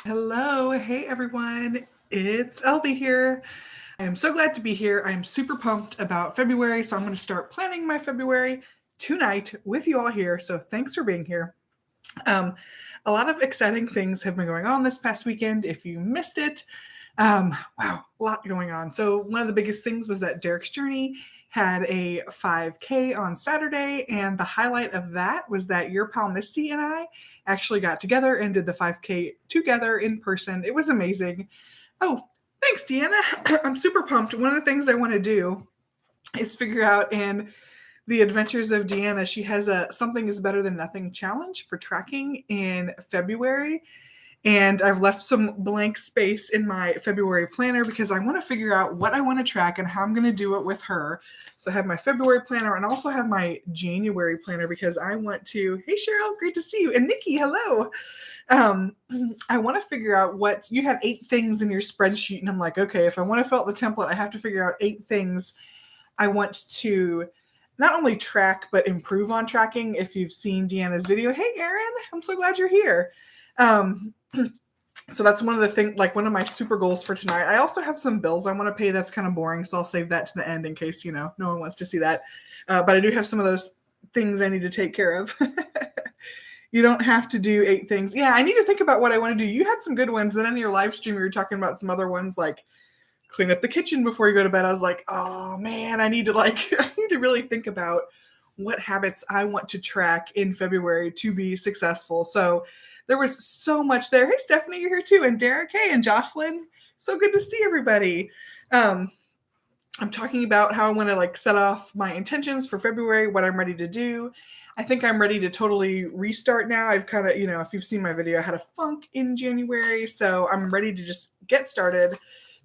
Hello. Hey, everyone. It's Elby here. I am so glad to be here. I am super pumped about February, so I'm going to start planning my February tonight with you all here. So thanks for being here. Um, a lot of exciting things have been going on this past weekend. If you missed it, wow, a lot going on. So one of the biggest things was that Derek's Journey had a 5K on Saturday, and the highlight of that was that your pal Misty and I actually got together and did the 5K together in person. It was amazing. Oh, thanks, Deanna. I'm super pumped. One of the things I want to do is figure out in the Adventures of Deanna, she has a Something is Better Than Nothing challenge for tracking in February. And I've left some blank space in my February planner because I want to figure out what I want to track and how I'm going to do it with her. So I have my February planner and also have my January planner because I want to, hey Cheryl, great to see you. And Nikki, hello. I want to figure out what, you had 8 things in your spreadsheet. And I'm like, okay, if I want to fill out the template, I have to figure out 8 things I want to not only track, but improve on tracking. If you've seen Deanna's video, hey Erin, I'm so glad you're here. So that's one of the things, like one of my super goals for tonight. I also have some bills I want to pay. That's kind of boring, so I'll save that to the end in case, no one wants to see that. But I do have some of those things I need to take care of. You don't have to do 8 things. Yeah, I need to think about what I want to do. You had some good ones. Then in your live stream, you were talking about some other ones like clean up the kitchen before you go to bed. I was like, oh man, I need to really think about what habits I want to track in February to be successful. So there was so much there. Hey, Stephanie, you're here too. And Derek, hey, and Jocelyn. So good to see everybody. I'm talking about how I want to set off my intentions for February, what I'm ready to do. I think I'm ready to totally restart now. I've kind of, if you've seen my video, I had a funk in January. So I'm ready to just get started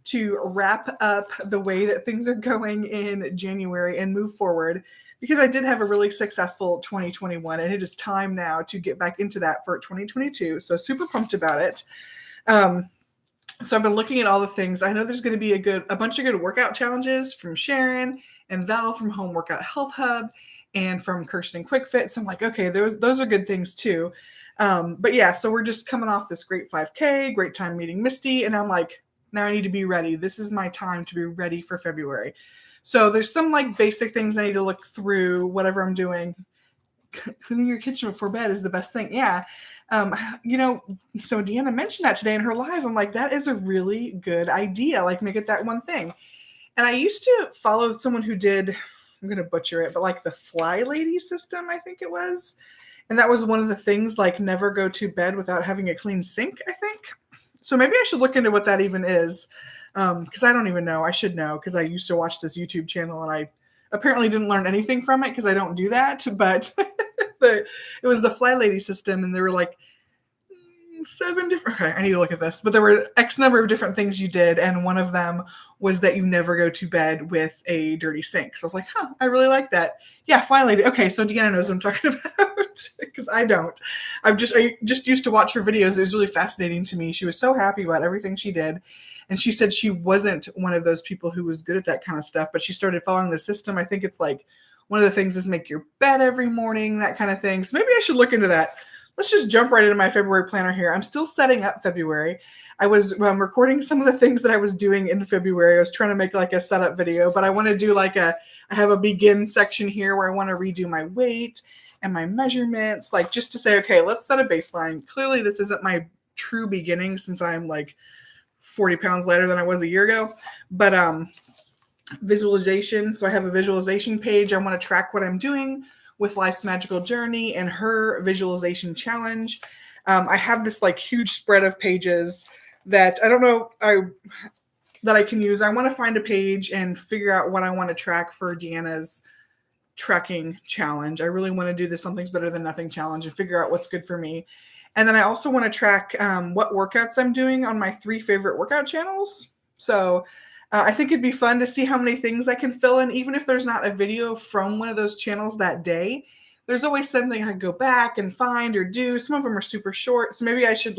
to wrap up the way that things are going in January and move forward, because I did have a really successful 2021 and it is time now to get back into that for 2022. So super pumped about it. So I've been looking at all the things. I know there's going to be a bunch of good workout challenges from Sharon and Val from Home Workout Health Hub and from Kirsten Quick Fit. So I'm like, okay, those are good things too. But yeah, so we're just coming off this great 5K, great time meeting Misty. And I'm like, now I need to be ready. This is my time to be ready for February. So there's some basic things I need to look through, whatever I'm doing. Cleaning your kitchen before bed is the best thing. Yeah. So Deanna mentioned that today in her live. I'm like, that is a really good idea. Make it that one thing. And I used to follow someone who did, I'm going to butcher it, but the Fly Lady system, I think it was. And that was one of the things, never go to bed without having a clean sink, I think. So maybe I should look into what that even is, because I don't even know. I should know because I used to watch this YouTube channel and I apparently didn't learn anything from it because I don't do that. But it was the Fly Lady system, and there were 7 different. Okay, I need to look at this. But there were X number of different things you did, and one of them was that you never go to bed with a dirty sink. So I was like, I really like that. Yeah, Fly Lady. Okay, so Deanna knows what I'm talking about because I don't. I just used to watch her videos. It was really fascinating to me. She was so happy about everything she did. And she said she wasn't one of those people who was good at that kind of stuff, but she started following the system. I think it's one of the things is make your bed every morning, that kind of thing. So maybe I should look into that. Let's just jump right into my February planner here. I'm still setting up February. I was recording some of the things that I was doing in February. I was trying to make a setup video, but I want to do I have a begin section here where I want to redo my weight and my measurements, just to say, okay, let's set a baseline. Clearly this isn't my true beginning since I'm 40 pounds lighter than I was a year ago, but visualization. So I have a visualization page. I want to track what I'm doing with Life's Magical Journey and her visualization challenge. I have this huge spread of pages that I don't know that I can use. I want to find a page and figure out what I want to track for Deanna's tracking challenge. I really want to do the Something's Better Than Nothing challenge and figure out what's good for me. And then I also want to track what workouts I'm doing on my 3 favorite workout channels. So I think it'd be fun to see how many things I can fill in, even if there's not a video from one of those channels that day. There's always something I can go back and find or do. Some of them are super short. So maybe I should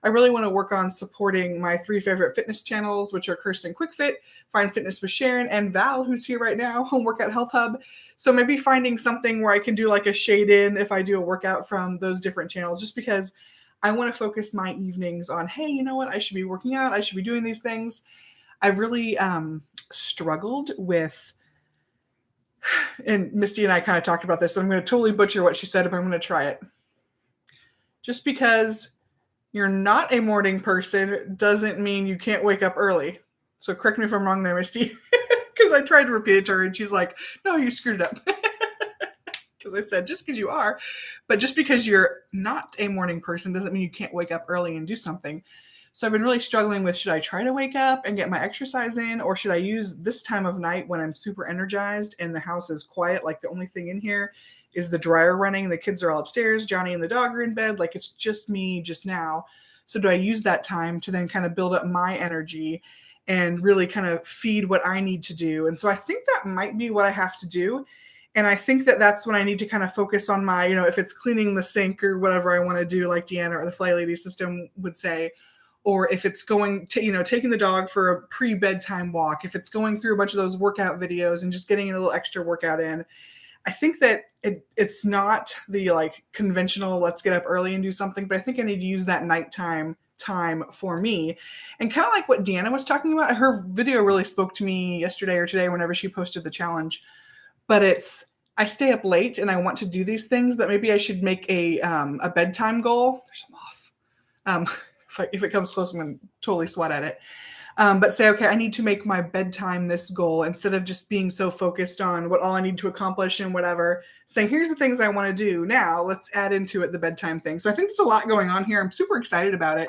I really want to work on supporting my 3 favorite fitness channels, which are Kirsten Quick Fit, Find Fitness with Sharon, and Val, who's here right now, Home Workout Health Hub. So maybe finding something where I can do a shade in if I do a workout from those different channels, just because I want to focus my evenings on, hey, you know what? I should be working out. I should be doing these things. I've really struggled with, and Misty and I kind of talked about this. So I'm going to totally butcher what she said, but I'm going to try it. Just because you're not a morning person doesn't mean you can't wake up early. So correct me if I'm wrong there, Misty, because I tried to repeat it to her and she's like, no, you screwed it up. Because I said, just because you are, but just because you're not a morning person doesn't mean you can't wake up early and do something. So I've been really struggling with, should I try to wake up and get my exercise in, or should I use this time of night when I'm super energized and the house is quiet, like the only thing in here is the dryer running, the kids are all upstairs, Johnny and the dog are in bed, like it's just me just now. So do I use that time to then kind of build up my energy and really kind of feed what I need to do? And so I think that might be what I have to do. And I think that that's when I need to kind of focus on my, if it's cleaning the sink or whatever I want to do, like Deanna or the Fly Lady system would say, or if it's going to, taking the dog for a pre-bedtime walk, if it's going through a bunch of those workout videos and just getting a little extra workout in. I think that it's not the like conventional, let's get up early and do something, but I think I need to use that nighttime time for me. And kind of like what Deanna was talking about, her video really spoke to me yesterday or today whenever she posted the challenge. But I stay up late and I want to do these things, but maybe I should make a bedtime goal. There's a moth. If it comes close, I'm going to totally swat at it. But say, okay, I need to make my bedtime this goal instead of just being so focused on what all I need to accomplish and whatever. Saying, here's the things I want to do now. Let's add into it the bedtime thing. So I think there's a lot going on here. I'm super excited about it.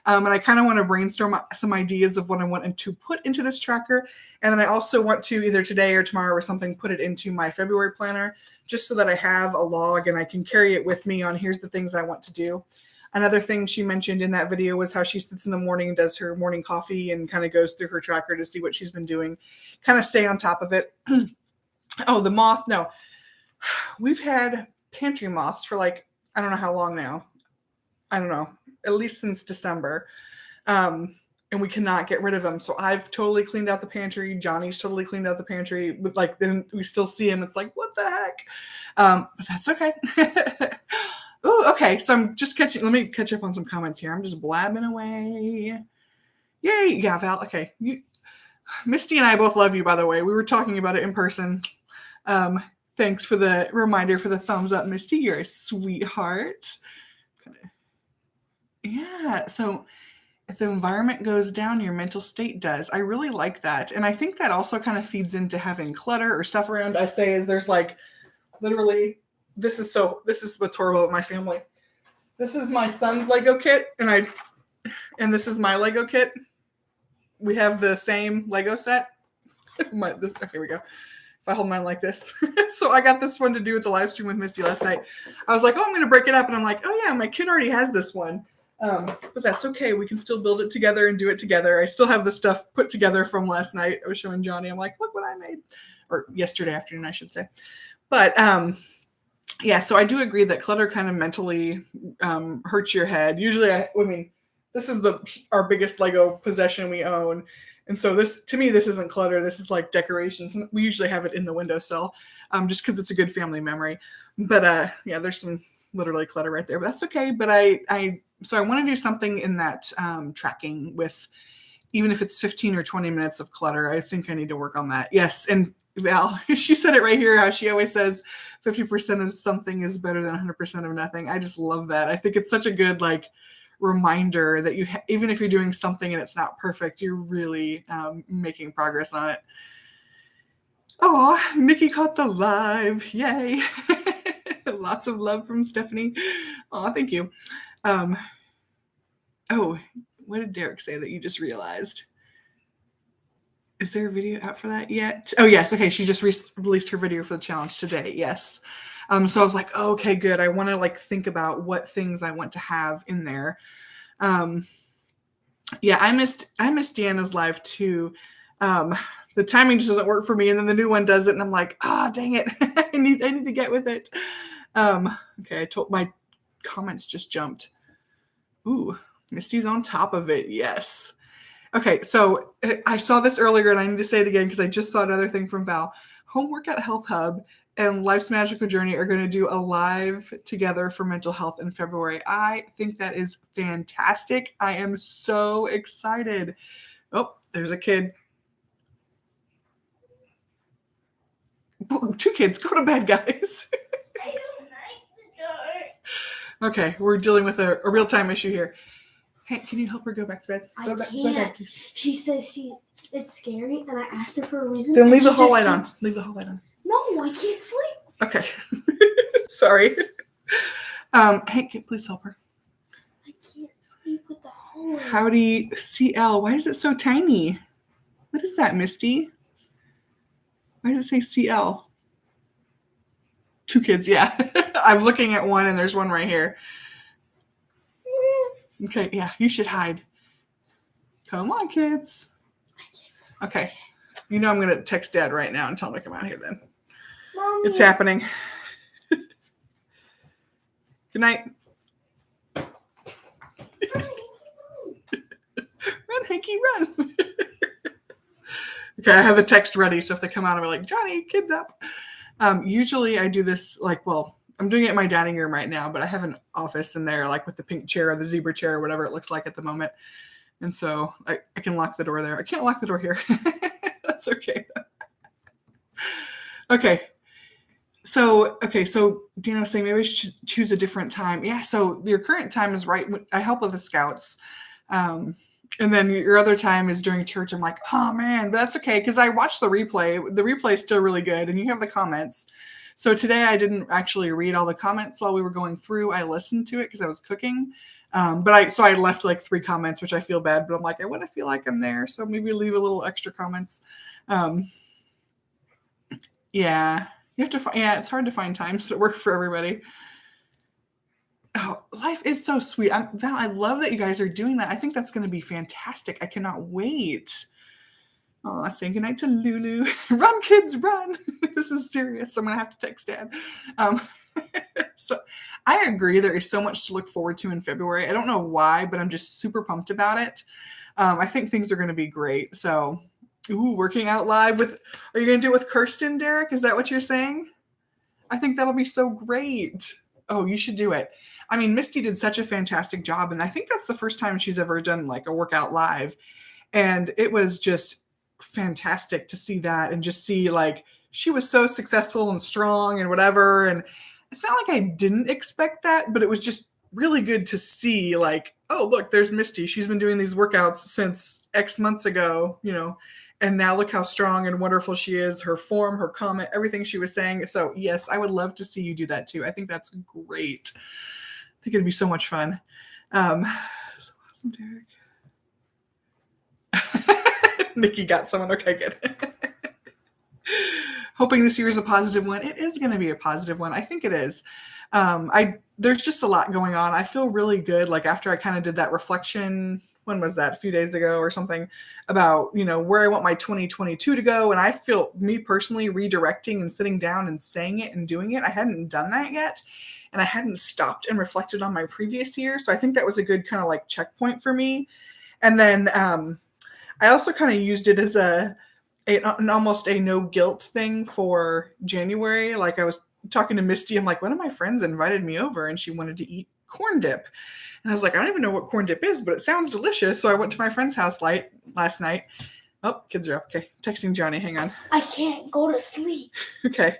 And I kind of want to brainstorm some ideas of what I want to put into this tracker. And then I also want to either today or tomorrow or something, put it into my February planner, just so that I have a log and I can carry it with me on here's the things I want to do. Another thing she mentioned in that video was how she sits in the morning and does her morning coffee and kind of goes through her tracker to see what she's been doing, kind of stay on top of it. Oh, the moth. No, we've had pantry moths for like, I don't know how long now. I don't know, at least since December. And we cannot get rid of them. So I've totally cleaned out the pantry. Johnny's totally cleaned out the pantry. But like, then we still see him. It's like, what the heck? But that's okay. Oh, okay. So I'm just let me catch up on some comments here. I'm just blabbing away. Yay. Yeah, Val. Okay. Misty and I both love you, by the way. We were talking about it in person. Thanks for the reminder, for the thumbs up, Misty. You're a sweetheart. Yeah. So if the environment goes down, your mental state does. I really like that. And I think that also kind of feeds into having clutter or stuff around. I say is there's like literally, this is what's horrible with my family. This is my son's Lego kit, and this is my Lego kit. We have the same Lego set. Okay, here we go. If I hold mine like this. So I got this one to do with the live stream with Misty last night. I was like, oh, I'm going to break it up. And I'm like, oh yeah, my kid already has this one. But that's okay. We can still build it together and do it together. I still have the stuff put together from last night. I was showing Johnny. I'm like, look what I made. Or yesterday afternoon, I should say. But yeah, so I do agree that clutter kind of mentally hurts your head. Usually, this is our biggest Lego possession we own. And so to me, this isn't clutter. This is like decorations. We usually have it in the windowsill just because it's a good family memory. But yeah, there's some literally clutter right there, but that's okay. But so I want to do something in that tracking with, even if it's 15 or 20 minutes of clutter. I think I need to work on that. Yes. And Val, she said it right here, how she always says 50% of something is better than 100% of nothing. I just love that. I think it's such a good reminder that even if you're doing something and it's not perfect, you're really making progress on it. Oh, Nikki caught the live. Yay. Lots of love from Stephanie. Oh, thank you. Oh, what did Derek say that you just realized? Is there a video out for that yet? Oh, yes. Okay. She just released her video for the challenge today. Yes. So I was like, oh, okay, good. I want to think about what things I want to have in there. Yeah, I missed Deanna's live too. The timing just doesn't work for me. And then the new one does it. And I'm like, dang it. I need to get with it. Okay. My comments just jumped. Ooh, Misty's on top of it. Yes. Okay, so I saw this earlier and I need to say it again because I just saw another thing from Val. Home Workout Health Hub and Life's Magical Journey are going to do a live together for mental health in February. I think that is fantastic. I am so excited. Oh, there's a kid. 2 kids. Go to bed, guys. I don't like the dark. Okay, we're dealing with a real-time issue here. Hey, can you help her go back to bed? I Go back, can't. go bed, please. She says it's scary, and I asked her for a reason. Then leave the hall light on. Leave the hall light on. No, I can't sleep. Okay. Sorry. Hank, please help her. I can't sleep with the hall light. Howdy, CL. Why is it so tiny? What is that, Misty? Why does it say CL? 2 kids, yeah. I'm looking at one, and there's one right here. Okay, yeah, you should hide. Come on, kids. Okay. You know I'm going to text Dad right now and tell him to come out here then. Mommy. It's happening. Good night. Run, Hanky, run. Okay, I have the text ready, so if they come out, I'll be like, Johnny, kids up. Usually I do this I'm doing it in my dining room right now, but I have an office in there, like with the pink chair or the zebra chair or whatever it looks like at the moment. And so I can lock the door there. I can't lock the door here. That's okay. Okay. So Deanna was saying maybe I should choose a different time. Yeah, so your current time is right. I help with the scouts. And then your other time is during church. I'm like, oh man, but that's okay because I watched the replay. The replay is still really good, and you have the comments. So today I didn't actually read all the comments while we were going through. I listened to it because I was cooking. But I left like 3 comments, which I feel bad, but I'm like, I want to feel like I'm there. So maybe leave a little extra comments. Yeah, you have to it's hard to find times that work for everybody. Oh, life is so sweet. Val, I love that you guys are doing that. I think that's going to be fantastic. I cannot wait. Oh, saying goodnight to Lulu. Run, kids, run. This is serious. I'm going to have to text Dad. So I agree. There is so much to look forward to in February. I don't know why, but I'm just super pumped about it. I think things are going to be great. So, working out live are you going to do it with Kirsten, Derek? Is that what you're saying? I think that'll be so great. Oh, you should do it. I mean, Misty did such a fantastic job. And I think that's the first time she's ever done like a workout live. And it was just fantastic to see that and just see like she was so successful and strong and whatever. And it's not like I didn't expect that, but it was just really good to see like, oh, look, there's Misty. She's been doing these workouts since X months ago, and now look how strong and wonderful she is, her form, her comment, everything she was saying. So yes, I would love to see you do that too. I think that's great. I think it'd be so much fun. So awesome, Derek. Nikki got someone. Okay, good. Hoping this year is a positive one. It is going to be a positive one. I think it is. There's just a lot going on. I feel really good. Like after I kind of did that reflection, when was that? A few days ago or something about, where I want my 2022 to go. And I feel me personally redirecting and sitting down and saying it and doing it. I hadn't done that yet. And I hadn't stopped and reflected on my previous year. So I think that was a good kind of like checkpoint for me. And then, I also kind of used it as an almost a no guilt thing for January. Like I was talking to Misty. I'm like, one of my friends invited me over and she wanted to eat corn dip. And I was like, I don't even know what corn dip is, but it sounds delicious. So I went to my friend's house last night. Oh, kids are up. Okay. Texting Johnny. Hang on. I can't go to sleep. Okay.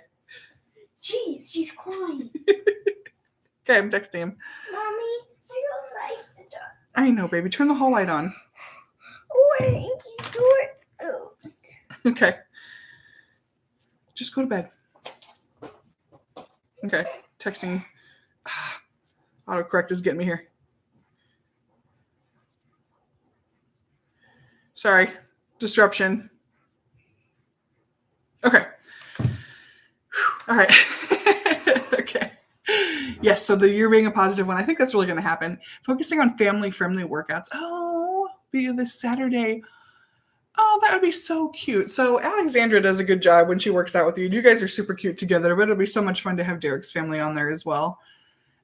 Jeez, she's crying. Okay, I'm texting him. Mommy, I don't like the dark. I know, baby. Turn the hall light on. Oh, I think he's door closed. Okay. Just go to bed. Okay. Texting. Autocorrect is getting me here. Sorry. Disruption. Okay. All right. Okay. Yes, so the year being a positive one, I think that's really going to happen. Focusing on family-friendly workouts. Oh, be this Saturday. Oh, that would be so cute. So Alexandra does a good job when she works out with you. You guys are super cute together, but it'll be so much fun to have Derek's family on there as well.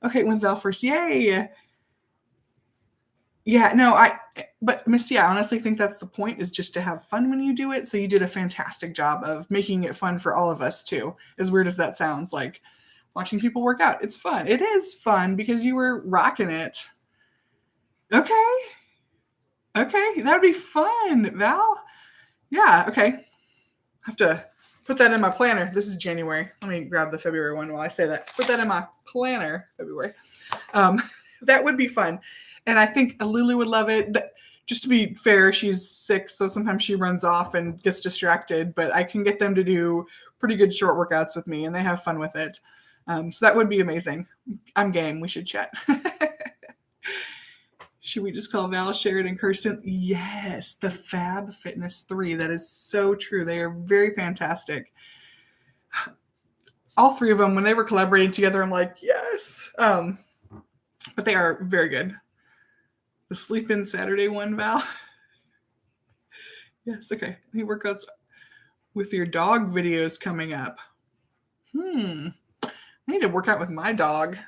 Okay, when's Val first? Yay! Yeah, no, but Misty, I honestly think that's the point, is just to have fun when you do it. So you did a fantastic job of making it fun for all of us too. As weird as that sounds, like watching people work out, it's fun. It is fun because you were rocking it. Okay. Okay, that'd be fun, Val. Yeah, okay. Have to put that in my planner. This is January. Let me grab the February one while I say that. Put that in my planner, February. Um, that would be fun. And I think Lulu would love it. Just to be fair, she's 6, so sometimes she runs off and gets distracted, but I can get them to do pretty good short workouts with me, and they have fun with it. So that would be amazing. I'm game. We should chat. Should we just call Val, Sharon, and Kirsten? Yes, the Fab Fitness 3. That is so true. They are very fantastic. All 3 of them, when they were collaborating together, I'm like, yes. But they are very good. The Sleep In Saturday one, Val. Yes, okay. Any workouts with your dog videos coming up? I need to work out with my dog.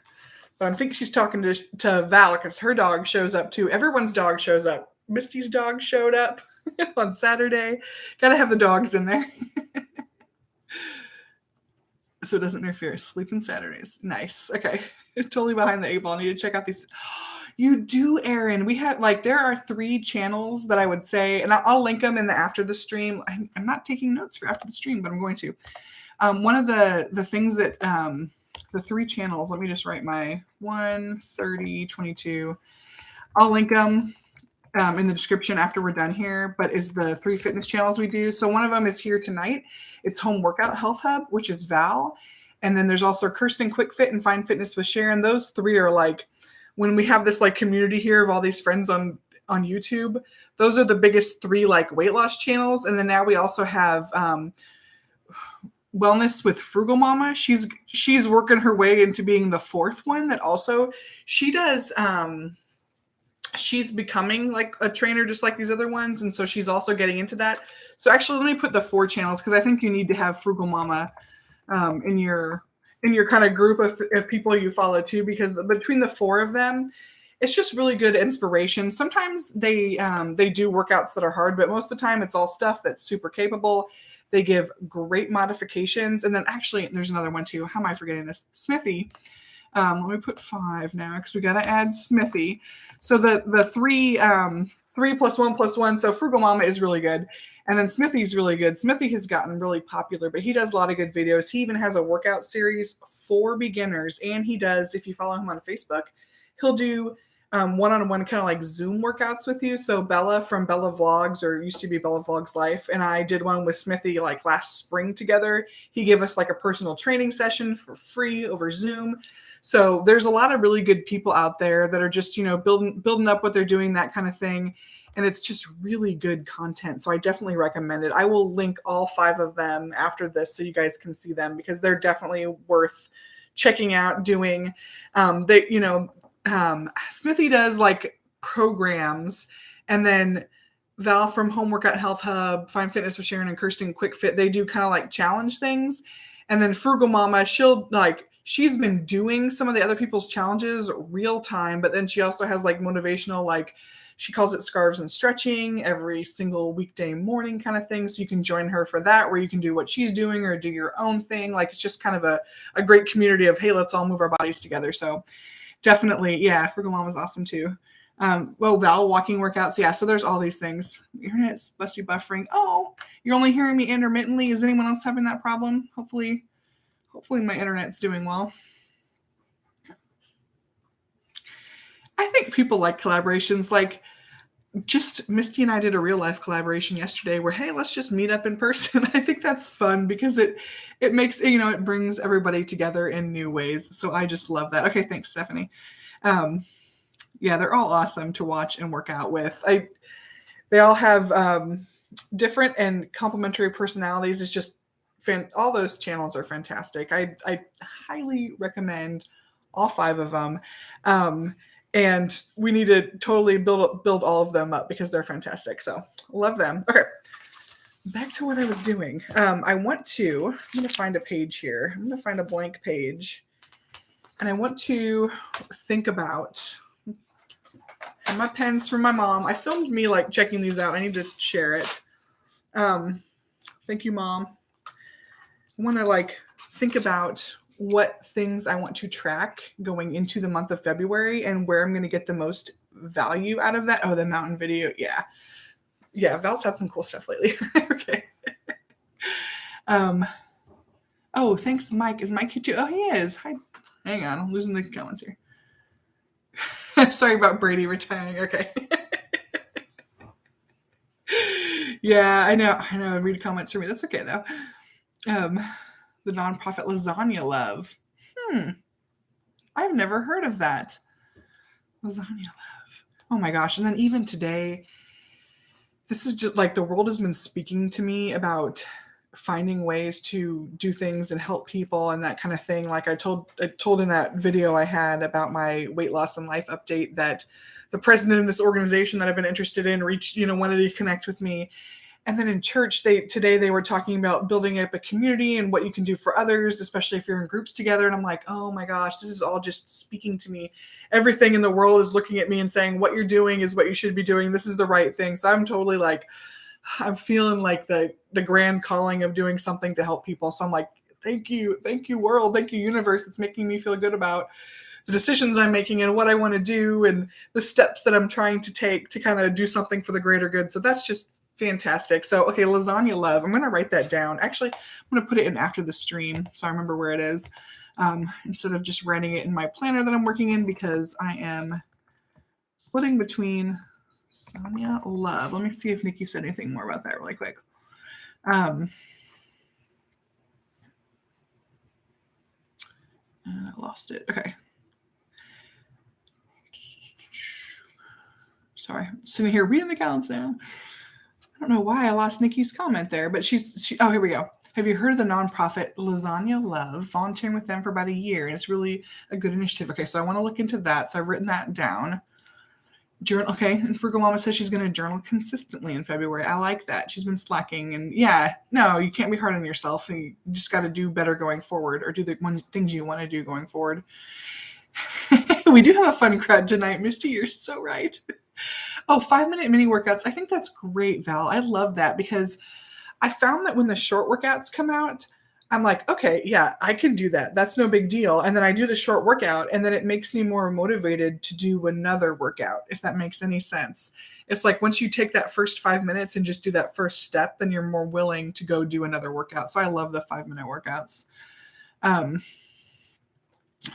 But I think she's talking to Val because her dog shows up too. Everyone's dog shows up. Misty's dog showed up on Saturday. Gotta have the dogs in there. So it doesn't interfere. Sleeping Saturdays. Nice. Okay. Totally behind the 8 ball. I need to check out these. You do, Erin. We have there are 3 channels that I would say, and I'll link them in the after the stream. I'm not taking notes for after the stream, but I'm going to. One of the things that the 3 channels, let me just write my 1, 30, 22. I'll link them in the description after we're done here, but it's the 3 fitness channels we do. So one of them is here tonight. It's Home Workout Health Hub, which is Val. And then there's also Kirsten Quick Fit and Find Fitness with Sharon. Those 3 are like, when we have this like community here of all these friends on YouTube, those are the biggest 3 like weight loss channels. And then now we also have Wellness with Frugal Mama. She's working her way into being the 4th one that also she does. She's becoming like a trainer just like these other ones, and so she's also getting into that. So actually, let me put the 4 channels because I think you need to have Frugal Mama in your kind of group of people you follow too, because between the 4 of them, it's just really good inspiration. Sometimes they do workouts that are hard, but most of the time it's all stuff that's super capable. They give great modifications. And then actually, there's another one too. How am I forgetting this? Smithy. Let me put 5 now because we got to add Smithy. So the 3 plus 1 plus 1. So Frugal Mama is really good. And then Smithy's really good. Smithy has gotten really popular, but he does a lot of good videos. He even has a workout series for beginners. And he does, if you follow him on Facebook, he'll do one-on-one kind of like Zoom workouts with you. So Bella from Bella Vlogs, or used to be Bella Vlogs Life, and I did one with Smithy like last spring together. He gave us like a personal training session for free over Zoom. So there's a lot of really good people out there that are just, building up what they're doing, that kind of thing. And it's just really good content. So I definitely recommend it. I will link all 5 of them after this so you guys can see them because they're definitely worth checking out, doing. Smithy does like programs, and then Val from Home Workout Health Hub, Find Fitness with Sharon, and Kirsten Quick Fit, they do kind of like challenge things. And then Frugal Mama, she's been doing some of the other people's challenges real time, but then she also has like motivational, like she calls it scarves and stretching every single weekday morning kind of thing. So you can join her for that, where you can do what she's doing or do your own thing. Like it's just kind of a great community of, hey, let's all move our bodies together. So definitely, yeah, Frugal Mom is awesome too. Val walking workouts, yeah. So there's all these things. Internet's must be buffering. Oh, you're only hearing me intermittently. Is anyone else having that problem? Hopefully my internet's doing well. I think people like collaborations. Like just Misty and I did a real life collaboration yesterday where, hey, let's just meet up in person. I think that's fun because it makes, it brings everybody together in new ways. So I just love that. Okay. Thanks, Stephanie. Yeah, they're all awesome to watch and work out with. They all have different and complementary personalities. It's just all those channels are fantastic. I highly recommend all 5 of them. And we need to totally build all of them up because they're fantastic. So love them. Okay. Back to what I was doing. I'm going to find a page here. I'm going to find a blank page. And I want to think about my pens from my mom. I filmed me like checking these out. I need to share it. Thank you, Mom. I want to like think about what things I want to track going into the month of February and where I'm going to get the most value out of that. Oh, the mountain video. Yeah. Yeah, Val's had some cool stuff lately. Okay. Oh, thanks, Mike. Is Mike here too? Oh, he is. Hi. Hang on. I'm losing the comments here. Sorry about Brady retiring. Okay. Yeah, I know. Read comments for me. That's okay though. The nonprofit Lasagna Love. I've never heard of that. Lasagna Love. Oh my gosh. And then even today, this is just like the world has been speaking to me about finding ways to do things and help people and that kind of thing. Like I told in that video I had about my weight loss and life update that the president of this organization that I've been interested in wanted to connect with me. And then in church, today they were talking about building up a community and what you can do for others, especially if you're in groups together. And I'm like, oh my gosh, this is all just speaking to me. Everything in the world is looking at me and saying, what you're doing is what you should be doing. This is the right thing. So I'm totally like, I'm feeling like the grand calling of doing something to help people. So I'm like, thank you world, thank you universe. It's making me feel good about the decisions I'm making and what I want to do and the steps that I'm trying to take to kind of do something for the greater good. So that's just fantastic. So, okay, Lasagna Love. I'm going to write that down. Actually, I'm going to put it in after the stream so I remember where it is instead of just writing it in my planner that I'm working in because I am splitting between Lasagna Love. Let me see if Nikki said anything more about that really quick. I lost it. Okay. Sorry, I'm sitting here reading the comments now. I don't know why I lost Nikki's comment there, but oh, here we go. Have you heard of the nonprofit Lasagna Love? Volunteering with them for about a year. And it's really a good initiative. Okay, so I want to look into that. So I've written that down. Journal. Okay, and Frugal Mama says she's going to journal consistently in February. I like that. She's been slacking. And yeah, no, you can't be hard on yourself. And you just got to do better going forward or do the things you want to do going forward. We do have a fun crowd tonight. Misty, you're so right. Oh, 5-minute mini workouts. I think that's great, Val. I love that because I found that when the short workouts come out, I'm like, okay, yeah, I can do that. That's no big deal. And then I do the short workout and then it makes me more motivated to do another workout, if that makes any sense. It's like once you take that first 5 minutes and just do that first step, then you're more willing to go do another workout. So I love the 5-minute workouts.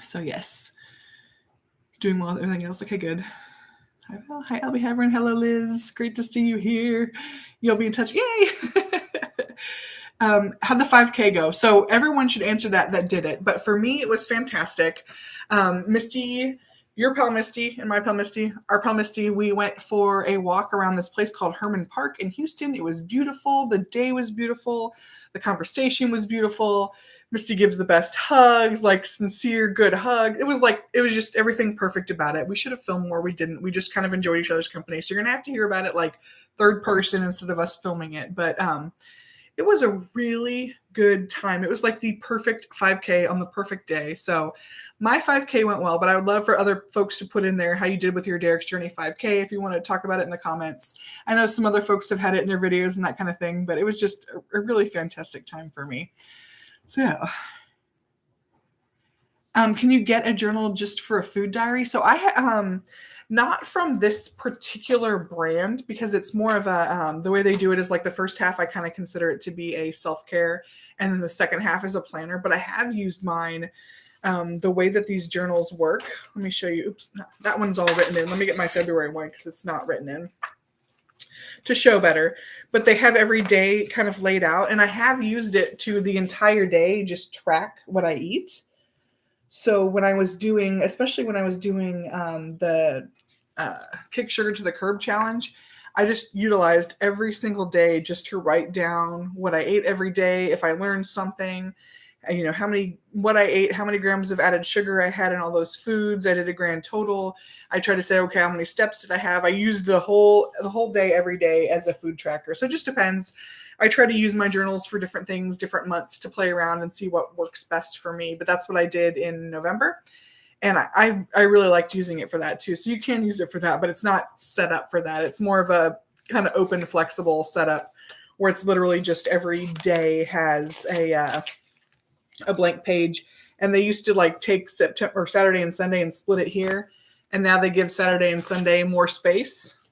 So yes, doing well with everything else. Okay, good. Hi, Val. Hi, Albie Havern. Hello, Liz. Great to see you here. You'll be in touch. Yay! How'd the 5K go? So everyone should answer that did it. But for me, it was fantastic. Misty, your pal Misty and my pal Misty, our pal Misty, we went for a walk around this place called Herman Park in Houston. It was beautiful. The day was beautiful. The conversation was beautiful. Misty gives the best hugs, like sincere, good hug. It was just everything perfect about it. We should have filmed more. We didn't. We just kind of enjoyed each other's company. So you're going to have to hear about it like third person instead of us filming it. But it was a really good time. It was like the perfect 5K on the perfect day. So my 5K went well, but I would love for other folks to put in there how you did with your Derek's Journey 5K if you want to talk about it in the comments. I know some other folks have had it in their videos and that kind of thing, but it was just a really fantastic time for me. So yeah. Can you get a journal just for a food diary? So I not from this particular brand because it's more of a the way they do it is like the first half I kind of consider it to be a self-care and then the second half is a planner, but I have used mine the way that these journals work. Let me show you. Oops, no, that one's all written in. Let me get my February one because it's not written in to show better, but they have every day kind of laid out and I have used it to the entire day just track what I eat. So when I was doing, especially when I was doing the Kick Sugar to the Curb challenge, I just utilized every single day just to write down what I ate every day. If I learned something, what I ate, how many grams of added sugar I had in all those foods. I did a grand total. I tried to say, okay, how many steps did I have? I used the whole day, every day as a food tracker. So it just depends. I try to use my journals for different things, different months to play around and see what works best for me. But that's what I did in November. And I really liked using it for that too. So you can use it for that, but it's not set up for that. It's more of a kind of open, flexible setup where it's literally just every day has a blank page. And they used to like take September or Saturday and Sunday and split it here. And now they give Saturday and Sunday more space,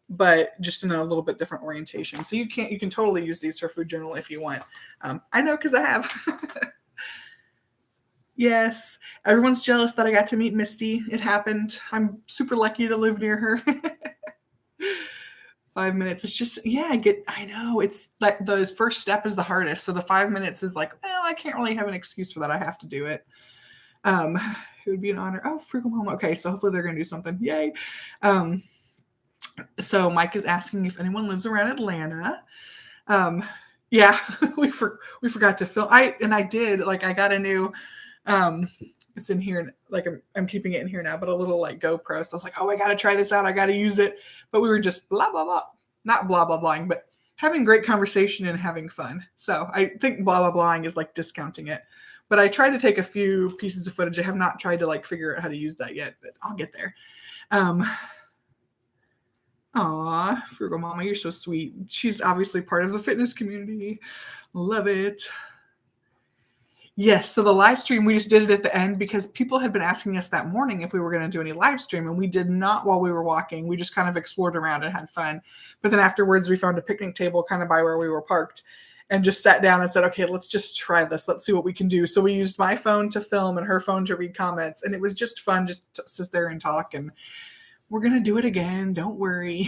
but just in a little bit different orientation. So you can totally use these for food journal if you want. I know because I have. Yes, everyone's jealous that I got to meet Misty. It happened. I'm super lucky to live near her. 5 minutes. It's just, yeah, I know. It's like the first step is the hardest. So the 5 minutes is like, well, I can't really have an excuse for that. I have to do it. It would be an honor. Oh, Frugal Mom. Okay, so hopefully they're going to do something. Yay. So Mike is asking if anyone lives around Atlanta. Yeah, we forgot to film. I did. Like, I got a new, it's in here. Like, I'm keeping it in here now, but a little like GoPro. So I was like, oh, I got to try this out. I got to use it. But we were just blah, blah, blah. Not blah, blah, blahing, but having great conversation and having fun. So I think blah, blah, blahing is like discounting it. But I tried to take a few pieces of footage. I have not tried to like figure out how to use that yet, but I'll get there. Aw, Frugal Mama, you're so sweet. She's obviously part of the fitness community. Love it. Yes, so the live stream, we just did it at the end because people had been asking us that morning if we were going to do any live stream, and we did not while we were walking. We just kind of explored around and had fun. But then afterwards, we found a picnic table kind of by where we were parked and just sat down and said, okay, let's just try this. Let's see what we can do. So we used my phone to film and her phone to read comments, and it was just fun just to sit there and talk, and we're going to do it again. Don't worry.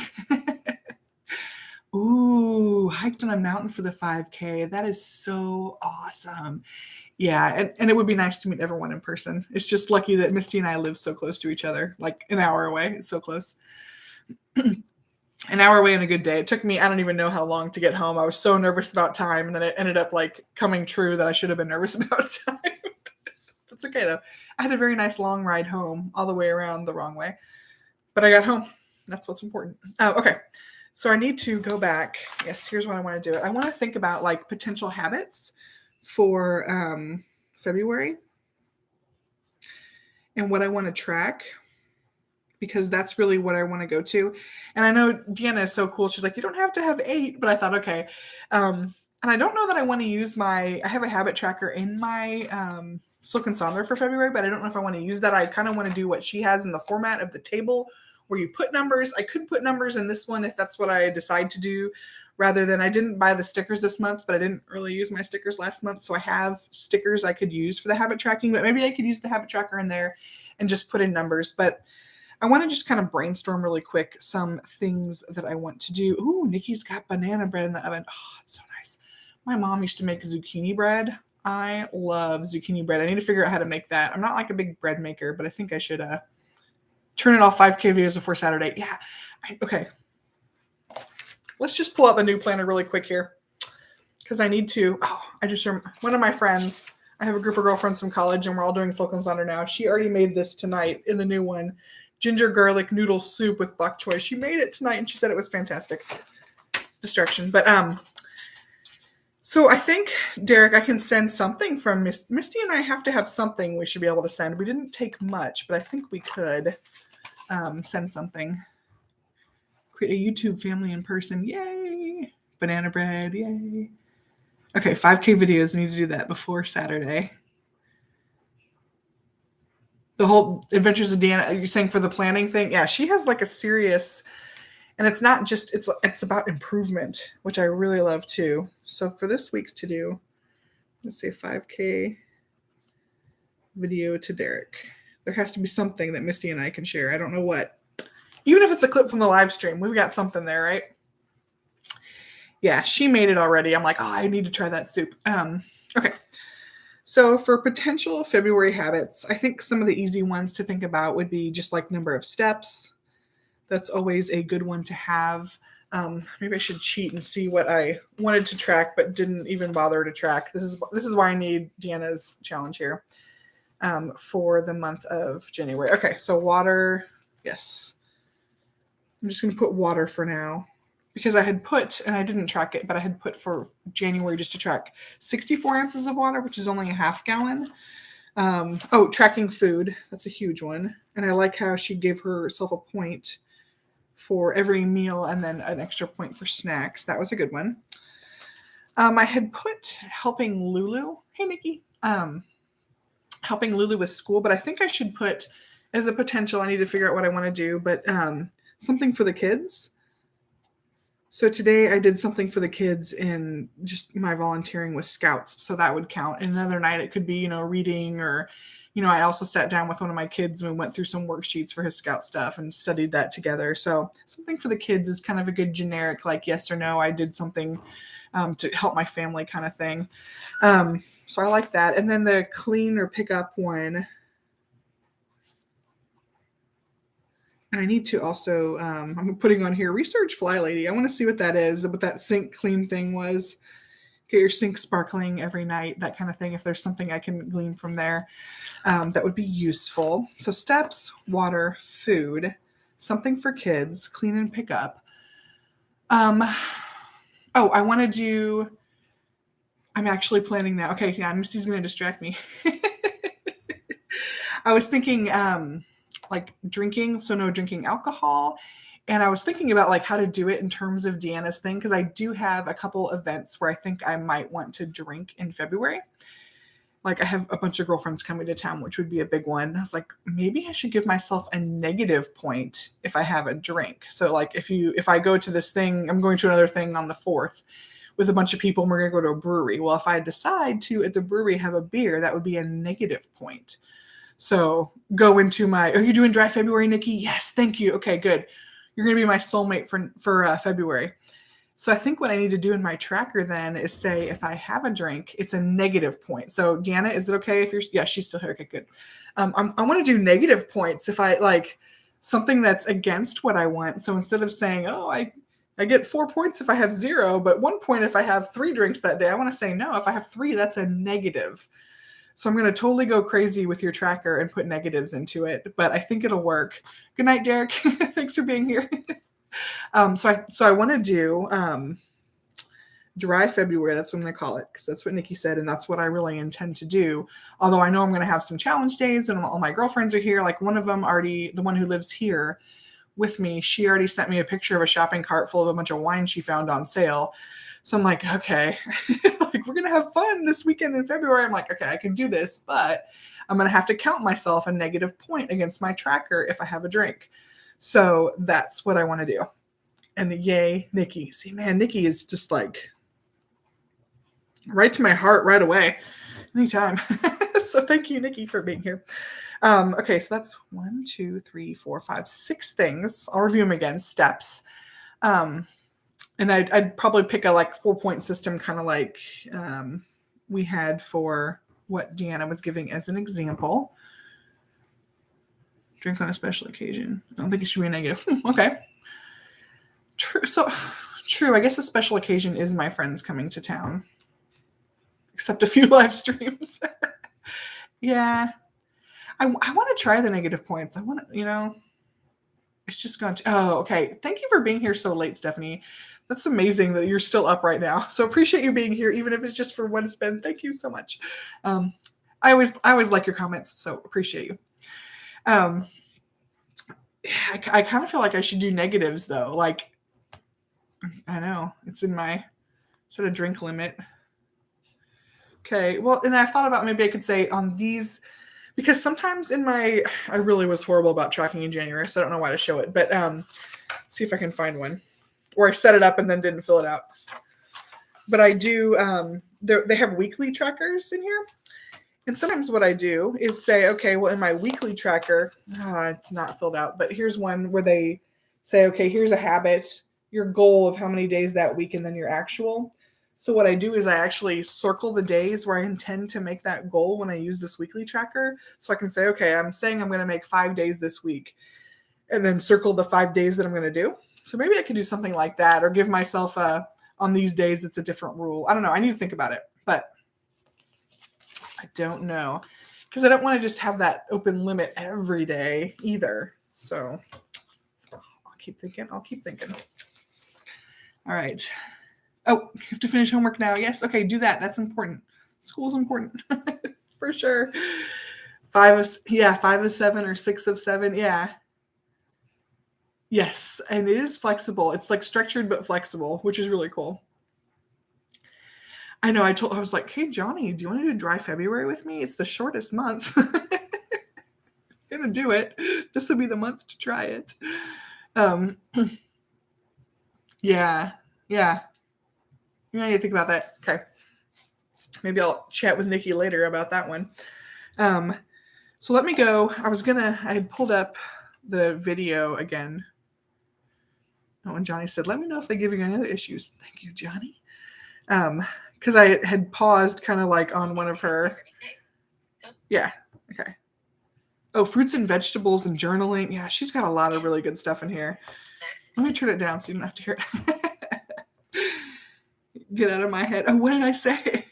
Ooh, hiked on a mountain for the 5K. That is so awesome. Yeah, and it would be nice to meet everyone in person. It's just lucky that Misty and I live so close to each other, like an hour away. It's so close. An hour away on a good day. It took me, I don't even know how long to get home. I was so nervous about time, and then it ended up like coming true that I should have been nervous about time. That's okay though. I had a very nice long ride home, all the way around the wrong way. But I got home. That's what's important. Okay. So I need to go back. Yes, here's what I want to do. I want to think about like potential habits for February and what I want to track, because that's really what I want to go to. And I know Deanna is so cool. She's like, you don't have to have 8, but I thought, okay. And I don't know that I want to use I have a habit tracker in my Silk and Sonder for February, but I don't know if I want to use that. I kind of want to do what she has in the format of the table where you put numbers. I could put numbers in this one if that's what I decide to do, rather than I didn't buy the stickers this month, but I didn't really use my stickers last month. So I have stickers I could use for the habit tracking, but maybe I could use the habit tracker in there and just put in numbers. But I want to just kind of brainstorm really quick some things that I want to do. Ooh, Nikki's got banana bread in the oven. Oh, it's so nice. My mom used to make zucchini bread. I love zucchini bread. I need to figure out how to make that. I'm not like a big bread maker, but I think I should turn in all 5K videos before Saturday. Yeah. Okay. Let's just pull out the new planner really quick here, because I need to. Oh, I just remember one of my friends. I have a group of girlfriends from college, and we're all doing Silk and Sonder now. She already made this tonight in the new one, ginger garlic noodle soup with bok choy. She made it tonight, and she said it was fantastic. Distraction, but so I think, Derek, I can send something from Misty, and I have to have something we should be able to send. We didn't take much, but I think we could send something. Create a YouTube family in person. Yay. Banana bread. Yay. Okay, 5K videos. I need to do that before Saturday. The whole Adventures of Deanna, are you saying for the planning thing? Yeah, she has like a serious, and it's not just, it's about improvement, which I really love too. So for this week's to do, let's say 5K video to Derek. There has to be something that Misty and I can share. I don't know what. Even if it's a clip from the live stream, we've got something there, right? Yeah, she made it already. I'm like, oh, I need to try that soup. Okay. So for potential February habits, I think some of the easy ones to think about would be just like number of steps. That's always a good one to have. Maybe I should cheat and see what I wanted to track but didn't even bother to track. This is why I need Deanna's challenge here for the month of January. Okay, so water, yes. I'm just going to put water for now, because I had put, and I didn't track it, but I had put for January just to track 64 ounces of water, which is only a half gallon. Tracking food. That's a huge one. And I like how she gave herself a point for every meal and then an extra point for snacks. That was a good one. I had put helping Lulu. Hey, Nikki. Helping Lulu with school, but I think I should put as a potential, I need to figure out what I want to do, but something for the kids. So today I did something for the kids in just my volunteering with Scouts. So that would count. And another night it could be, reading or, I also sat down with one of my kids and we went through some worksheets for his Scout stuff and studied that together. So something for the kids is kind of a good generic, like yes or no, I did something to help my family kind of thing. So I like that. And then the clean or pick up one. And I need to also, I'm putting on here research Fly Lady. I want to see what that is, what that sink clean thing was. Get your sink sparkling every night, that kind of thing. If there's something I can glean from there, that would be useful. So steps, water, food, something for kids, clean and pick up. I want to do, I'm actually planning now. Okay, yeah, Misty's going to distract me. I was thinking, like drinking, so no drinking alcohol. And I was thinking about like how to do it in terms of Deanna's thing, because I do have a couple events where I think I might want to drink in February. Like I have a bunch of girlfriends coming to town, which would be a big one. I was like, maybe I should give myself a negative point if I have a drink. So like if I go to this thing, I'm going to another thing on the 4th with a bunch of people and we're going to go to a brewery. Well, if I decide to at the brewery have a beer, that would be a negative point. So go into are you doing dry February, Nikki? Yes, thank you. Okay, good. You're going to be my soulmate for February. So I think what I need to do in my tracker then is say, if I have a drink, it's a negative point. So Deanna, is it okay if she's still here. Okay, good. I want to do negative points if I like something that's against what I want. So instead of saying, I get 4 points if I have 0, but 1 point if I have 3 drinks that day, I want to say, no, if I have 3, that's a negative. So I'm going to totally go crazy with your tracker and put negatives into it, but I think it'll work. Good night, Derek. Thanks for being here. So I want to do dry February. That's what I'm going to call it, because that's what Nikki said, and that's what I really intend to do. Although I know I'm going to have some challenge days, and all my girlfriends are here. Like one of them already, the one who lives here with me, she already sent me a picture of a shopping cart full of a bunch of wine she found on sale. So I'm like, okay, like we're going to have fun this weekend in February. I'm like, okay, I can do this, but I'm going to have to count myself a negative point against my tracker if I have a drink. So that's what I want to do. And yay, Nikki. See, man, Nikki is just like right to my heart right away. Anytime. So thank you, Nikki, for being here. Okay, so that's 1, 2, 3, 4, 5, 6 things. I'll review them again. Steps. And I'd probably pick a like 4-point system, kind of like we had for what Deanna was giving as an example. Drink on a special occasion. I don't think it should be a negative. Okay. True. So true. I guess a special occasion is my friends coming to town. Except a few live streams. Yeah. I want to try the negative points. I want to, it's just going to, okay. Thank you for being here so late, Stephanie. That's amazing that you're still up right now. So appreciate you being here, even if it's just for what it's been. Thank you so much. I always like your comments, so appreciate you. I kind of feel like I should do negatives though. Like, I know it's in my sort of drink limit. Okay. Well, and I thought about maybe I could say on these, because sometimes I really was horrible about tracking in January, so I don't know why to show it, but see if I can find one. Or I set it up and then didn't fill it out. But I do, they have weekly trackers in here. And sometimes what I do is say, okay, well, in my weekly tracker, it's not filled out, but here's one where they say, okay, here's a habit, your goal of how many days that week, and then your actual. So what I do is I actually circle the days where I intend to make that goal when I use this weekly tracker. So I can say, okay, I'm saying I'm going to make 5 days this week, and then circle the 5 days that I'm going to do. So maybe I could do something like that, or give myself on these days, it's a different rule. I don't know. I need to think about it, but I don't know, because I don't want to just have that open limit every day either. So I'll keep thinking. All right. Oh, you have to finish homework now. Yes. Okay. Do that. That's important. School's important for sure. 5 of 7 or 6 of 7. Yeah. Yes, and it is flexible. It's like structured but flexible, which is really cool. I know. I was like, hey Johnny, do you want to do dry February with me? It's the shortest month. Gonna do it. This will be the month to try it. Yeah, yeah. You might need to think about that. Okay. Maybe I'll chat with Nikki later about that one. So let me go. I had pulled up the video again. Oh, and Johnny said, let me know if they give you any other issues. Thank you, Johnny. Because I had paused kind of like on one of her. Yeah. Okay. Oh, fruits and vegetables and journaling. Yeah, she's got a lot of really good stuff in here. Let me turn it down so you don't have to hear it. Get out of my head. Oh, what did I say?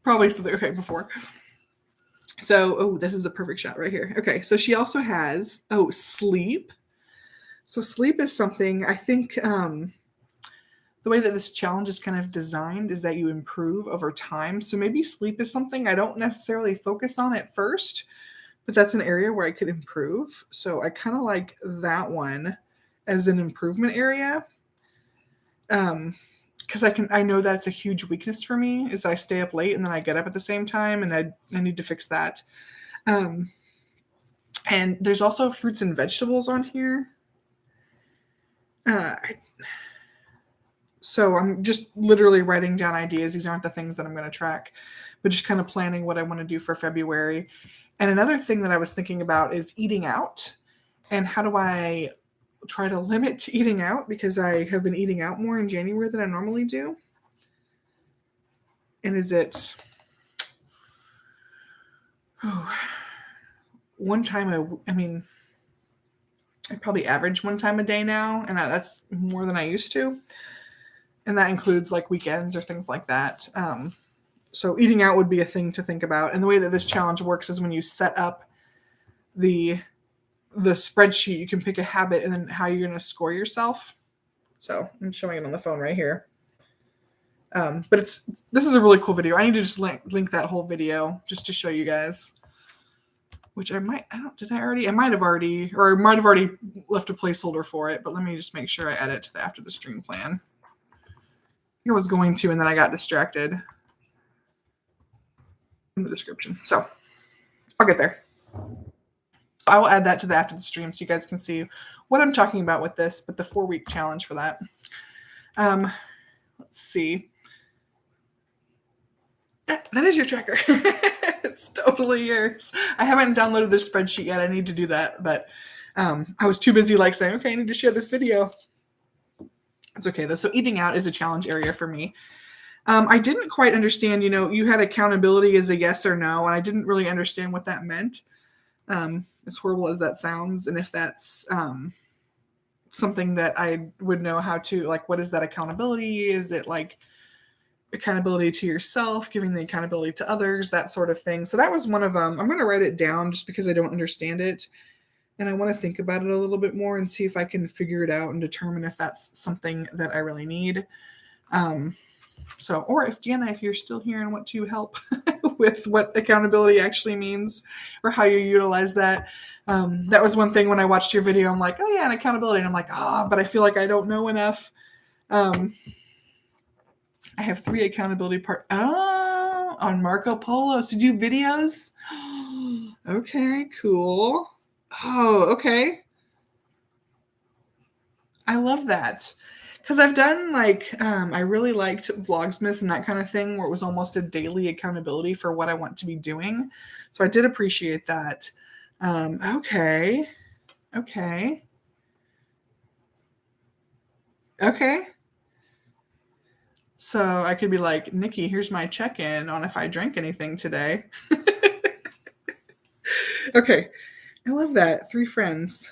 Probably something okay before. So, this is a perfect shot right here. Okay, so she also has, sleep. So sleep is something, I think the way that this challenge is kind of designed is that you improve over time. So maybe sleep is something I don't necessarily focus on at first, but that's an area where I could improve. So I kind of like that one as an improvement area. Because I know that's a huge weakness for me is I stay up late and then I get up at the same time, and I need to fix that. And there's also fruits and vegetables on here. So I'm just literally writing down ideas. These aren't the things that I'm going to track, but just kind of planning what I want to do for February. And another thing that I was thinking about is eating out, and how do I try to limit to eating out, because I have been eating out more in January than I normally do. And is it one time I probably average one time a day now, and that's more than I used to. And that includes like weekends or things like that. So eating out would be a thing to think about. And the way that this challenge works is when you set up the spreadsheet, you can pick a habit and then how you're going to score yourself. So I'm showing it on the phone right here. But this is a really cool video. I need to just link that whole video just to show you guys. Which I might have already left a placeholder for it, but let me just make sure I add it to the after the stream plan. I was going to, and then I got distracted in the description. So I'll get there. I will add that to the after the stream so you guys can see what I'm talking about with this, but the 4-week challenge for that. Let's see. That is your tracker. It's totally yours. I haven't downloaded this spreadsheet yet. I need to do that, but I was too busy like saying, okay, I need to share this video. It's okay though. So eating out is a challenge area for me. I didn't quite understand, you had accountability as a yes or no, and I didn't really understand what that meant. As horrible as that sounds, and if that's something that I would know how to, like, what is that accountability? Is it like accountability to yourself, giving the accountability to others, that sort of thing? So that was one of them. I'm going to write it down just because I don't understand it. And I want to think about it a little bit more and see if I can figure it out and determine if that's something that I really need. Or if Deanna, if you're still here and want to help with what accountability actually means or how you utilize that. That was one thing when I watched your video, I'm like, oh yeah, and accountability. And I'm like, but I feel like I don't know enough. I have 3 accountability on Marco Polo. So do videos? Okay, cool. Oh, okay. I love that. Because I've done I really liked Vlogsmas and that kind of thing where it was almost a daily accountability for what I want to be doing. So I did appreciate that. Okay. So I could be like, Nikki, here's my check-in on if I drank anything today. Okay. I love that. 3 friends.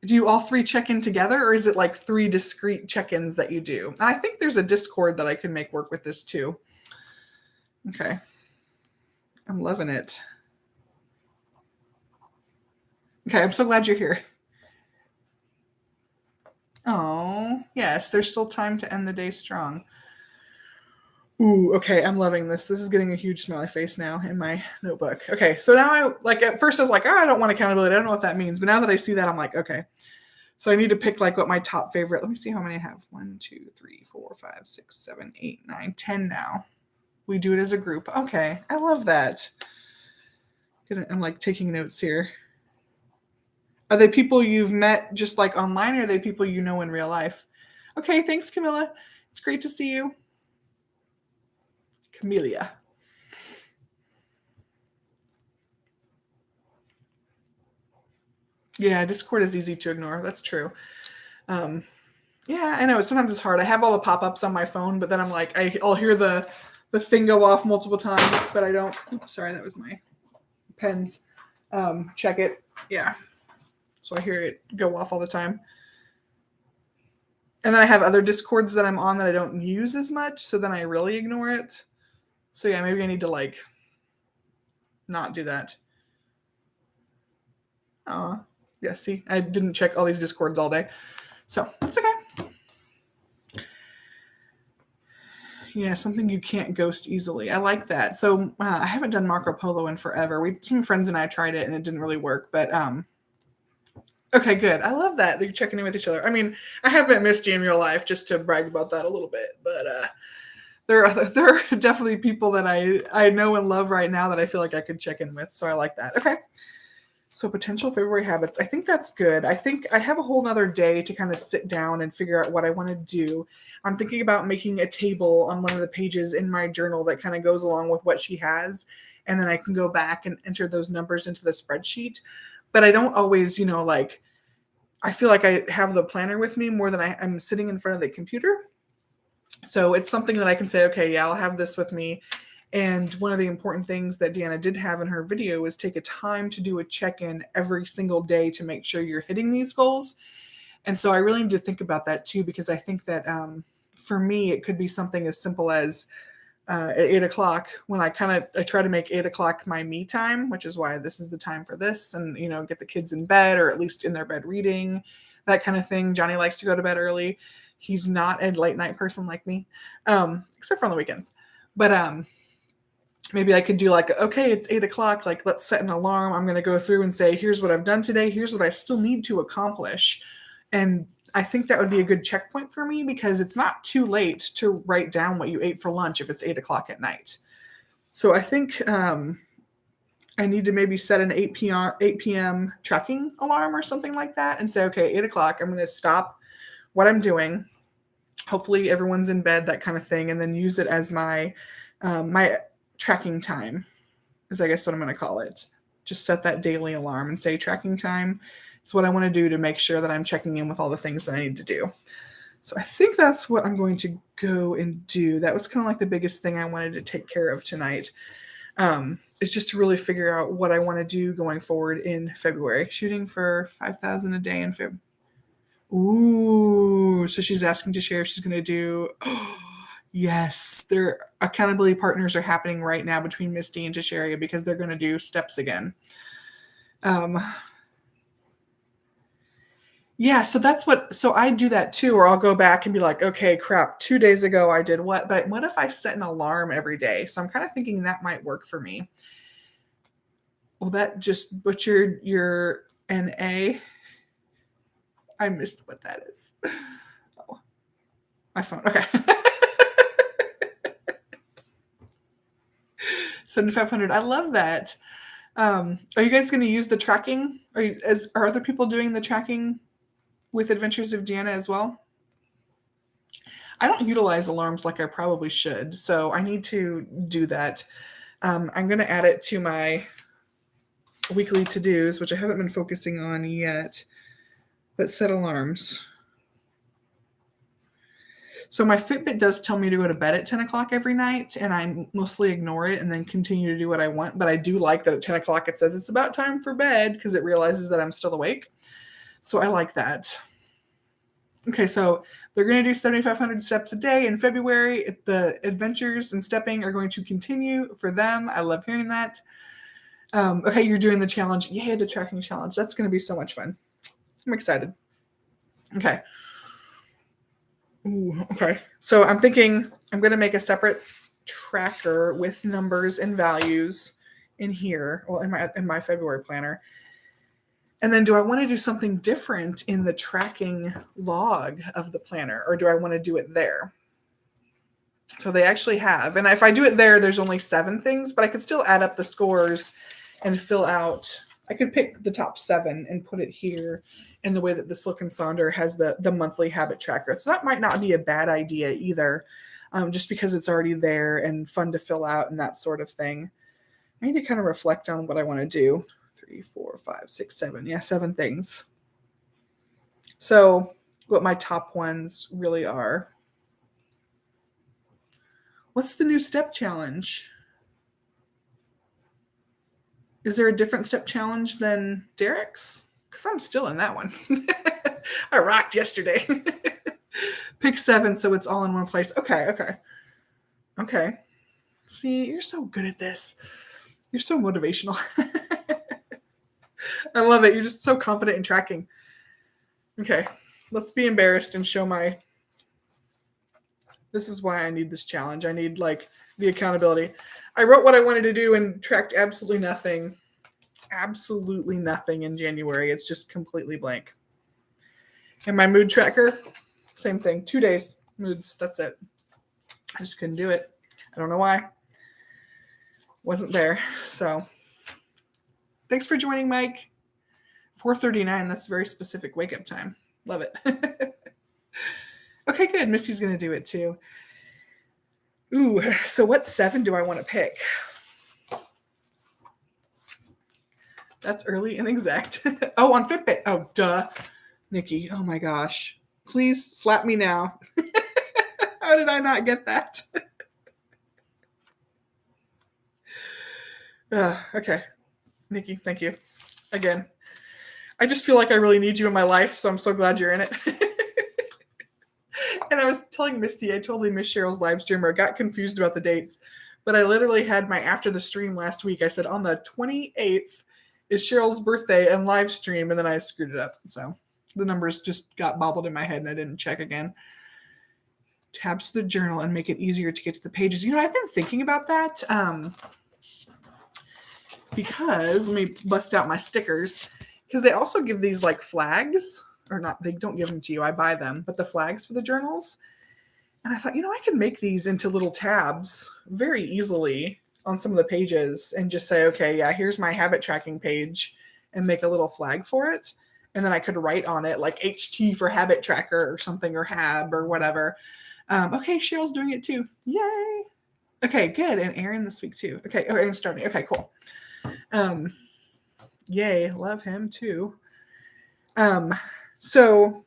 Do you all 3 check in together, or is it like 3 discrete check-ins that you do? And I think there's a Discord that I can make work with this too. Okay. I'm loving it. Okay, I'm so glad you're here. Oh, yes, there's still time to end the day strong. Ooh, okay, I'm loving this. This is getting a huge smiley face now in my notebook. Okay, so now at first I was like, oh, I don't want accountability. I don't know what that means. But now that I see that, I'm like, okay. So I need to pick like what my top favorite, let me see how many I have. 1, 2, 3, 4, 5, 6, 7, 8, 9, 10 now. We do it as a group. Okay, I love that. I'm like taking notes here. Are they people you've met just like online, or are they people you know in real life? Okay, thanks, Camilla. It's great to see you. Camellia. Yeah, Discord is easy to ignore. That's true. Yeah, I know. Sometimes it's hard. I have all the pop-ups on my phone, but then I'm like, I'll hear the thing go off multiple times, but I don't. Oops, sorry, that was my pens. Check it. Yeah. So I hear it go off all the time. And then I have other Discords that I'm on that I don't use as much, so then I really ignore it. So yeah, maybe I need to like not do that. Yeah, see, I didn't check all these Discords all day. So that's okay. Yeah, something you can't ghost easily. I like that. So I haven't done Marco Polo in forever. Some friends and I tried it and it didn't really work, but okay, good. I love that you're checking in with each other. I mean, I have met Misty in real life, just to brag about that a little bit, but there are definitely people that I know and love right now that I feel like I could check in with. So I like that. Okay. So potential February habits. I think that's good. I think I have a whole nother day to kind of sit down and figure out what I want to do. I'm thinking about making a table on one of the pages in my journal that kind of goes along with what she has. And then I can go back and enter those numbers into the spreadsheet. But I don't always, like, I feel like I have the planner with me more than I'm sitting in front of the computer. So it's something that I can say, okay, yeah, I'll have this with me. And one of the important things that Deanna did have in her video is take a time to do a check-in every single day to make sure you're hitting these goals. And so I really need to think about that too, because I think that for me, it could be something as simple as at 8 o'clock when I try to make 8 o'clock my me time, which is why this is the time for this, and, get the kids in bed or at least in their bed reading, that kind of thing. Johnny likes to go to bed early. He's not a late night person like me, except for on the weekends. But maybe I could do like, okay, it's 8 o'clock. Like, let's set an alarm. I'm going to go through and say, here's what I've done today. Here's what I still need to accomplish. And I think that would be a good checkpoint for me because it's not too late to write down what you ate for lunch if it's 8 o'clock at night. So I think I need to maybe set an 8 p.m. tracking alarm or something like that and say, okay, 8 o'clock, I'm going to stop what I'm doing. Hopefully everyone's in bed, that kind of thing. And then use it as my tracking time is, I guess, what I'm going to call it. Just set that daily alarm and say tracking time. It's what I want to do to make sure that I'm checking in with all the things that I need to do. So I think that's what I'm going to go and do. That was kind of like the biggest thing I wanted to take care of tonight. Is just to really figure out what I want to do going forward in February. Shooting for 5,000 a day in February. Ooh, so she's asking to share if she's going to do... Yes, their accountability partners are happening right now between Misty and Tasharia because they're going to do steps again. Yeah, so I do that too, or I'll go back and be like, okay, crap, 2 days ago I did what? But what if I set an alarm every day? So I'm kind of thinking that might work for me. Well, that just butchered your NA. I missed what that is. Oh, my phone. Okay. 7,500. I love that. Are you guys going to use the tracking? Are other people doing the tracking with Adventures of Deanna as well? I don't utilize alarms like I probably should, so I need to do that. I'm going to add it to my weekly to-dos, which I haven't been focusing on yet, but set alarms. So my Fitbit does tell me to go to bed at 10 o'clock every night, and I mostly ignore it and then continue to do what I want. But I do like that at 10 o'clock it says it's about time for bed because it realizes that I'm still awake. So I like that. Okay, so they're going to do 7,500 steps a day in February. The adventures and stepping are going to continue for them. I love hearing that. Okay, you're doing the challenge. Yay, the tracking challenge. That's going to be so much fun. I'm excited. Okay. Ooh, okay. So I'm thinking I'm going to make a separate tracker with numbers and values in here, well, in my February planner. And then do I want to do something different in the tracking log of the planner, or do I want to do it there? So they actually have, and if I do it there, there's only 7 things, but I could still add up the scores and fill out. I could pick the top 7 and put it here in the way that this Look in Sonder has the monthly habit tracker. So that might not be a bad idea either, just because it's already there and fun to fill out and that sort of thing. I need to kind of reflect on what I want to do. 3, 4, 5, 6, 7. Yeah, 7 things. So what my top ones really are. What's the new step challenge? Is there a different step challenge than Derek's? Because I'm still in that one. I rocked yesterday. Pick 7 so it's all in one place. Okay. See, you're so good at this. You're so motivational. I love it. You're just so confident in tracking. Okay, let's be embarrassed and show my... This is why I need this challenge. I need like the accountability. I wrote what I wanted to do and tracked absolutely nothing. Absolutely nothing in January. It's just completely blank. And my mood tracker, same thing. 2 days moods. That's it. I just couldn't do it. I don't know why. Wasn't there. So thanks for joining, Mike. 4:39. That's a very specific wake up time. Love it. Okay, good. Misty's going to do it too. Ooh, so what 7 do I want to pick? That's early and exact. Oh, on Fitbit. Oh, duh. Nikki, oh my gosh. Please slap me now. How did I not get that? Okay. Nikki, thank you. Again, I just feel like I really need you in my life, so I'm so glad you're in it. And I was telling Misty, I totally missed Cheryl's live stream, or got confused about the dates, but I literally had my after the stream last week. I said on the 28th is Cheryl's birthday and live stream, and then I screwed it up. So the numbers just got bobbled in my head and I didn't check again. Tabs to the journal and make it easier to get to the pages. You know, I've been thinking about that because let me bust out my stickers, because they also give these like flags. Or not, they don't give them to you, I buy them, but the flags for the journals. And I thought, you know, I can make these into little tabs very easily on some of the pages and just say, okay, yeah, here's my habit tracking page, and make a little flag for it. And then I could write on it like HT for habit tracker or something, or HAB or whatever. Okay, Cheryl's doing it too. Yay. Okay, good. And Aaron this week too. Okay, Aaron's starting. Okay, cool. Yay, love him too. So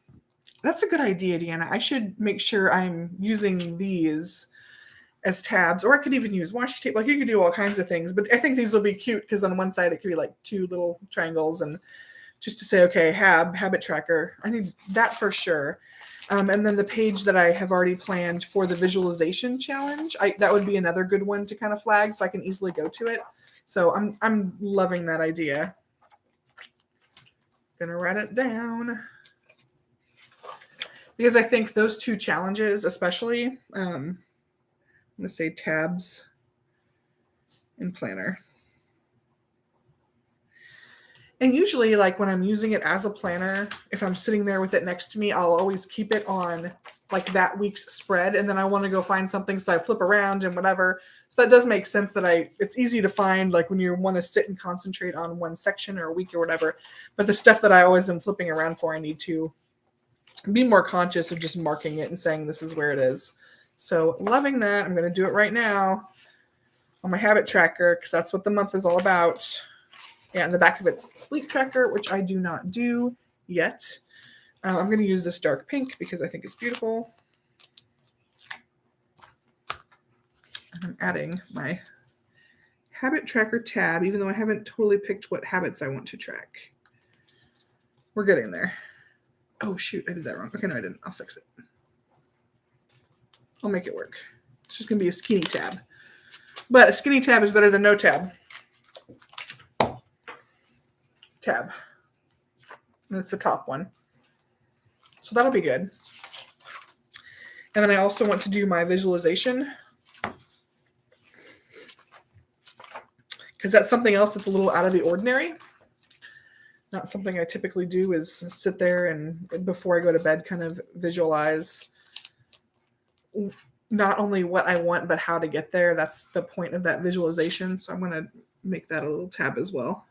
that's a good idea, Deanna. I should make sure I'm using these as tabs, or I could even use washi tape. Like, you could do all kinds of things, but I think these will be cute because on one side it could be like 2 little triangles, and just to say, okay, habit tracker. I need that for sure. And then the page that I have already planned for the visualization challenge, that would be another good one to kind of flag so I can easily go to it. So I'm loving that idea. Gonna write it down. Because I think those 2 challenges, especially, I'm going to say tabs and planner. And usually, like when I'm using it as a planner, if I'm sitting there with it next to me, I'll always keep it on like that week's spread. And then I want to go find something, so I flip around and whatever. So that does make sense that it's easy to find, like when you want to sit and concentrate on one section or a week or whatever. But the stuff that I always am flipping around for, I need to be more conscious of just marking it and saying this is where it is. So loving that. I'm going to do it right now on my habit tracker, because that's what the month is all about. Yeah, in the back of it's sleep tracker, which I do not do yet. I'm going to use this dark pink because I think it's beautiful. And I'm adding my habit tracker tab, even though I haven't totally picked what habits I want to track. We're getting there. Oh, shoot, I did that wrong. Okay, no, I didn't. I'll fix it. I'll make it work. It's just going to be a skinny tab. But a skinny tab is better than no tab. Tab. And it's the top one. So that'll be good. And then I also want to do my visualization. because that's something else that's a little out of the ordinary. Not something I typically do is sit there and before I go to bed kind of visualize not only what I want, but how to get there. That's the point of that visualization. So I'm going to make that a little tab as well.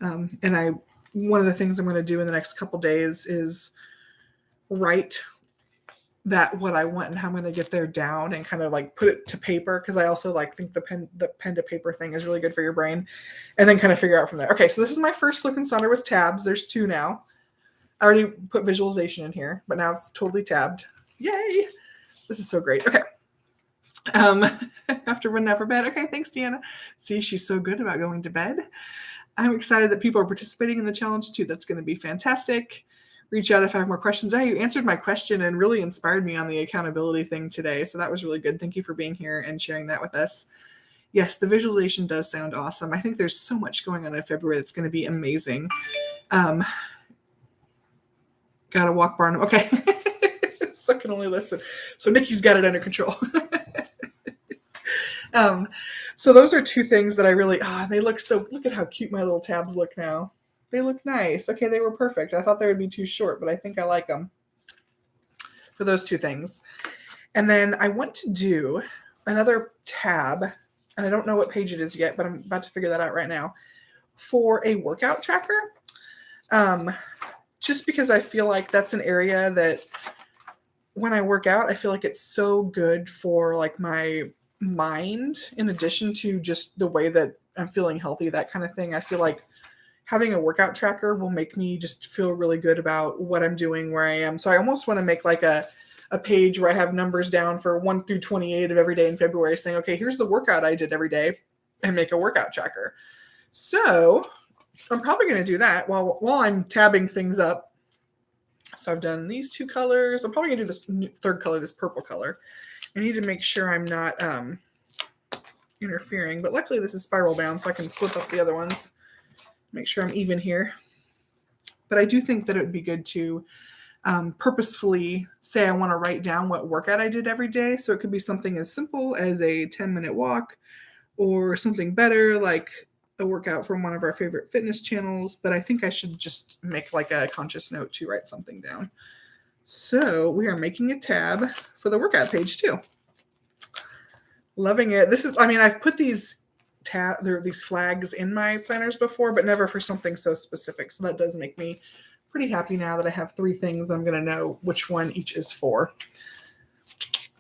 And one of the things I'm going to do in the next couple days is write that what I want and how I'm going to get there down and kind of like put it to paper. Cause I also like think the pen to paper thing is really good for your brain, and then kind of figure out from there. Okay. So this is my first look in Sonder with tabs. There's 2 now. I already put visualization in here, but now it's totally tabbed. Yay. This is so great. Okay. After running out for bed. Okay. Thanks, Deanna. See, she's so good about going to bed. I'm excited that people are participating in the challenge too. That's going to be fantastic. Reach out if I have more questions. You answered my question and really inspired me on the accountability thing today. So that was really good. Thank you for being here and sharing that with us. Yes, the visualization does sound awesome. I think there's so much going on in February that's going to be amazing. Gotta walk Barnum. Okay. So I can only listen. So Nikki's got it under control. So those are 2 things that I really, they look look at how cute my little tabs look now. They look nice. Okay, they were perfect. I thought they would be too short, but I think I like them for those 2 things. And then I want to do another tab, and I don't know what page it is yet, but I'm about to figure that out right now, for a workout tracker. Just because I feel like that's an area that when I work out, I feel like it's so good for like my mind, in addition to just the way that I'm feeling healthy, that kind of thing. I feel like having a workout tracker will make me just feel really good about what I'm doing, where I am. So I almost want to make like a page where I have numbers down for 1 through 28 of every day in February, saying, okay, here's the workout I did every day, and make a workout tracker. So I'm probably going to do that while I'm tabbing things up. So I've done these 2 colors. I'm probably going to do this 3rd color, this purple color. I need to make sure I'm not interfering, but luckily this is spiral bound, so I can flip up the other ones. Make sure I'm even here. But I do think that it would be good to purposefully say I want to write down what workout I did every day. So it could be something as simple as a 10-minute walk, or something better like a workout from one of our favorite fitness channels. But I think I should just make like a conscious note to write something down. So we are making a tab for the workout page too. Loving it. I've put these flags in my planners before, but never for something so specific. So that does make me pretty happy now that I have 3 things. I'm going to know which one each is for.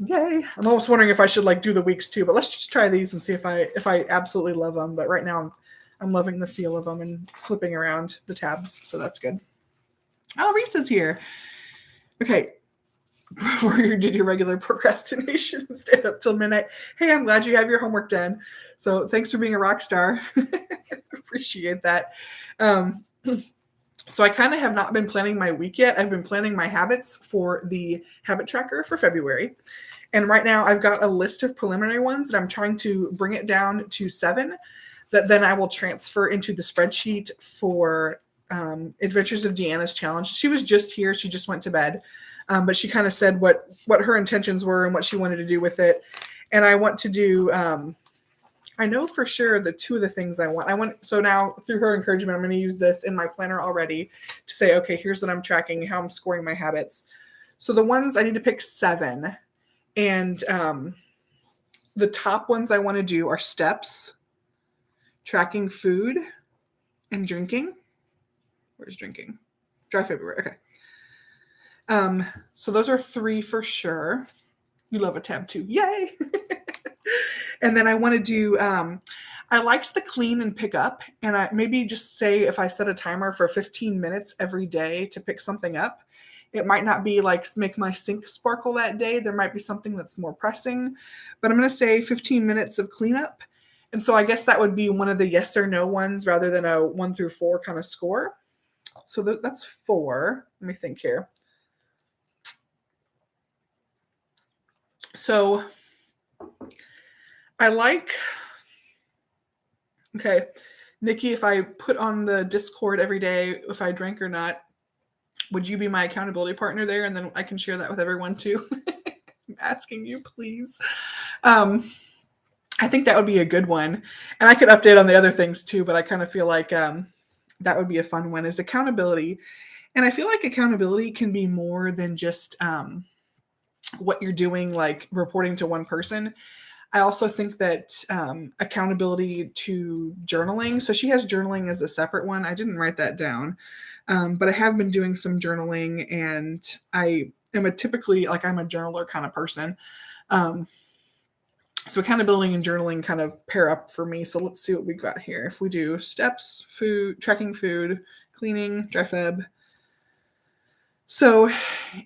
Yay. I'm almost wondering if I should like do the weeks too, but let's just try these and see if I absolutely love them. But right now I'm loving the feel of them and flipping around the tabs. So that's good. Oh, Reese is here. Okay. Before you did your regular procrastination and stayed up till midnight. Hey, I'm glad you have your homework done. So thanks for being a rock star. Appreciate that. So I kind of have not been planning my week yet. I've been planning my habits for the habit tracker for February. And right now I've got a list of preliminary ones that I'm trying to bring it down to 7 that then I will transfer into the spreadsheet for Adventures of Deanna's challenge. She was just here. She just went to bed. But she kind of said what her intentions were and what she wanted to do with it. And I want to do, I know for sure the 2 of the things I want. So now through her encouragement, I'm going to use this in my planner already to say, okay, here's what I'm tracking, how I'm scoring my habits. So the ones I need to pick 7. And the top ones I want to do are steps, tracking food, and drinking. Where's drinking? Dry February. Okay. So those are 3 for sure. You love a tab too. Yay. And then I want to do, I liked the clean and pick up, and I maybe just say if I set a timer for 15 minutes every day to pick something up, it might not be like make my sink sparkle that day. There might be something that's more pressing, but I'm going to say 15 minutes of cleanup. And so I guess that would be one of the yes or no ones rather than a 1 through 4 kind of score. So that's 4. Let me think here. So I like, okay, Nikki, if I put on the Discord every day if I drank or not, would you be my accountability partner there? And then I can share that with everyone too. I'm asking you, please. I think that would be a good one. And I could update on the other things too, but I kind of feel like that would be a fun one is accountability. And I feel like accountability can be more than just what you're doing, like reporting to one person. I also think that accountability to journaling. So she has journaling as a separate one. I didn't write that down, but I have been doing some journaling, and I am a typically like I'm a journaler kind of person. Um, so accountability and journaling kind of pair up for me. So let's see what we got here. If we do steps, food, tracking food, cleaning, dry feb. So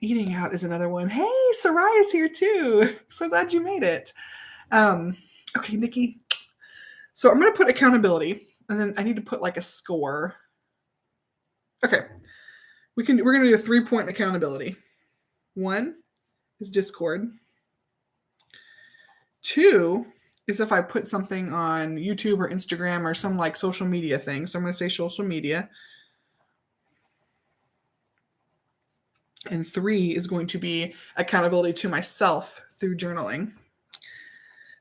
eating out is another one. Hey, Sarai is here too. So glad you made it. Okay, Nikki. So I'm going to put accountability, and then I need to put like a score. Okay, we're going to do a 3-point accountability. 1 is Discord. 2 is if I put something on YouTube or Instagram or some like social media thing. So I'm going to say social media. And 3 is going to be accountability to myself through journaling.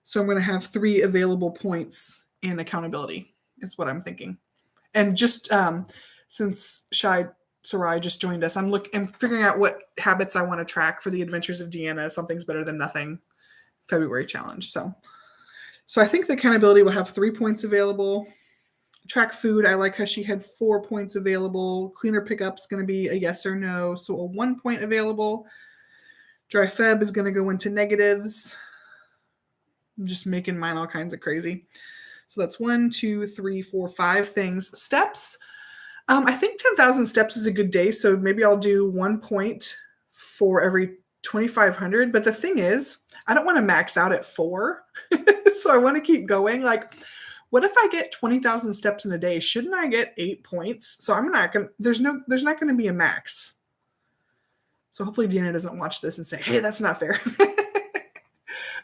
So I'm going to have 3 available points in accountability is what I'm thinking. And just since Sarai just joined us, I'm figuring out what habits I want to track for the Adventures of Deanna Something's Better Than Nothing February challenge. So I think the accountability will have 3 points available. Track food, I like how she had 4 points available. Cleaner pickup's going to be a yes or no, so a 1 point available. Dry feb is going to go into negatives. I'm just making mine all kinds of crazy. So that's 1, 2, 3, 4, 5 things. Steps. I think 10,000 steps is a good day. So maybe I'll do 1 point for every 2,500. But the thing is, I don't want to max out at 4. So I want to keep going. Like, what if I get 20,000 steps in a day? Shouldn't I get 8 points? So I'm not going to, there's not going to be a max. So hopefully Deanna doesn't watch this and say, hey, that's not fair.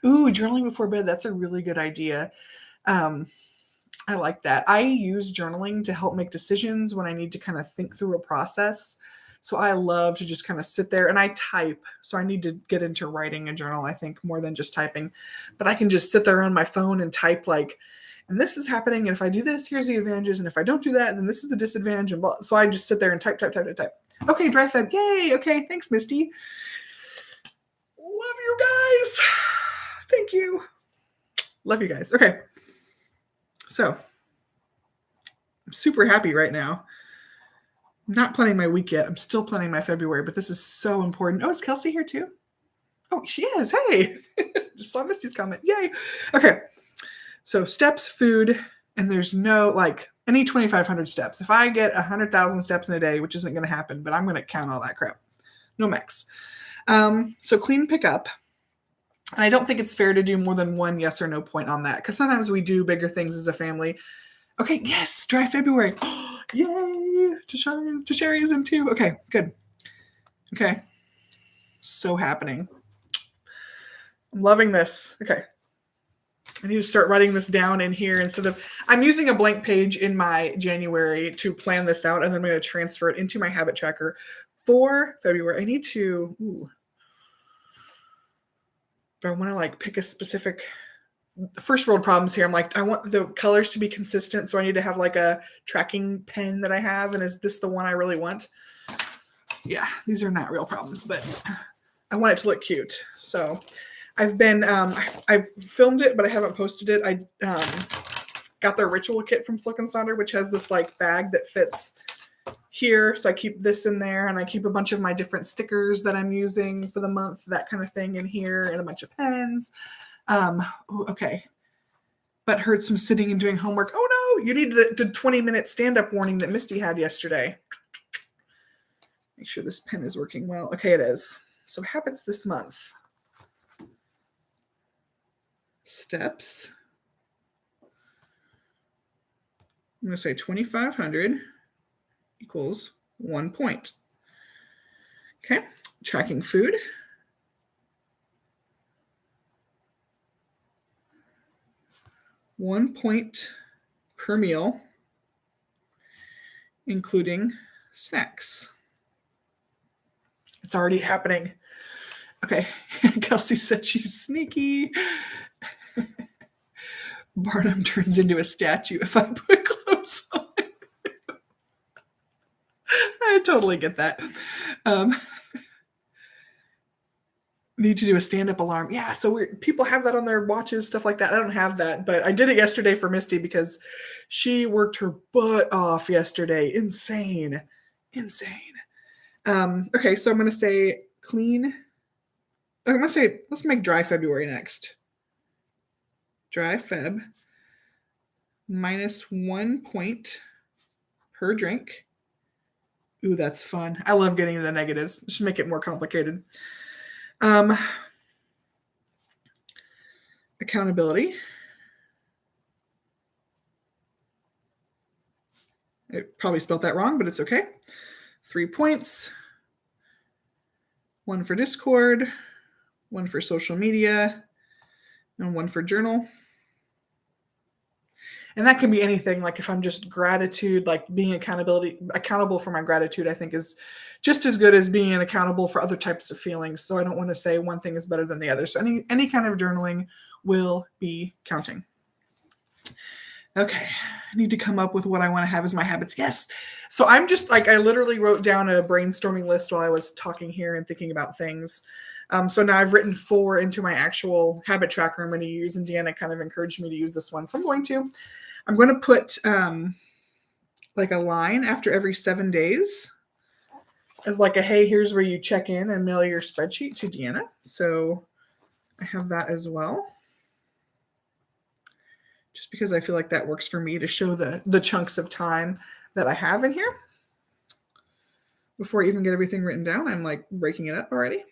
Ooh, journaling before bed. That's a really good idea. I like that. I use journaling to help make decisions when I need to kind of think through a process. So I love to just kind of sit there, and I type. So I need to get into writing a journal, I think, more than just typing. But I can just sit there on my phone and type like, and this is happening. And if I do this, here's the advantages. And if I don't do that, then this is the disadvantage. And blah. So I just sit there and type. Okay, dry feb. Yay. Okay, thanks, Misty. Love you guys. Thank you. Love you guys. Okay. So I'm super happy right now. I'm not planning my week yet. I'm still planning my February, but this is so important. Oh, is Kelsey here too? Oh, she is. Hey. Just saw Misty's comment. Yay. Okay. So steps, food, and there's no like any 2,500 steps. If I get 100,000 steps in a day, which isn't going to happen, but I'm going to count all that crap. No max. So clean pickup. And I don't think it's fair to do more than 1 yes or no point on that, because sometimes we do bigger things as a family. Okay, yes, dry February. Yay! Sherry is in too. Okay, good. Okay. So happening. I'm loving this. Okay. I need to start writing this down in here instead of, I'm using a blank page in my January to plan this out, and then I'm going to transfer it into my habit tracker for February. I need to, but I want to like pick a specific first world problems here. I'm like, I want the colors to be consistent. So I need to have like a tracking pen that I have. And is this the one I really want? Yeah, these are not real problems, but I want it to look cute. So I've been, I've filmed it, but I haven't posted it. I got their ritual kit from Sonder, which has this like bag that fits here. So I keep this in there, and I keep a bunch of my different stickers that I'm using for the month, that kind of thing in here, and a bunch of pens. Okay. But heard some sitting and doing homework. Oh no, you need the 20-minute stand-up warning that Misty had yesterday. Make sure this pen is working well. Okay, it is. So habits this month. Steps. I'm going to say 2,500 equals 1 point. Okay, tracking food. One point per meal, including snacks. It's already happening. Okay, Kelsey said she's sneaky. Barnum turns into a statue if I put clothes on. I totally get that. Need to do a stand-up alarm. Yeah, so people have that on their watches, stuff like that. I don't have that, but I did it yesterday for Misty because she worked her butt off yesterday. Insane. Okay, so I'm going to say clean. I'm going to say, let's make dry February next. Dry Feb. -1 point per drink. Ooh, that's fun. I love getting into the negatives. Should make it more complicated. Accountability. I probably spelled that wrong, but it's okay. 3 points. 1 for Discord, 1 for social media, and 1 for journal. And that can be anything. Like if I'm just gratitude, like being accountable for my gratitude, I think is just as good as being accountable for other types of feelings. So I don't want to say one thing is better than the other. So any kind of journaling will be counting. Okay, I need to come up with what I want to have as my habits. Yes. So I'm just like, I literally wrote down a brainstorming list while I was talking here and thinking about things. So now I've written 4 into my actual habit tracker I'm going to use, and Deanna kind of encouraged me to use this one. So I'm going to put like a line after every 7 days as like a, hey, here's where you check in and mail your spreadsheet to Deanna. So I have that as well. Just because I feel like that works for me to show the chunks of time that I have in here. Before I even get everything written down, I'm like breaking it up already.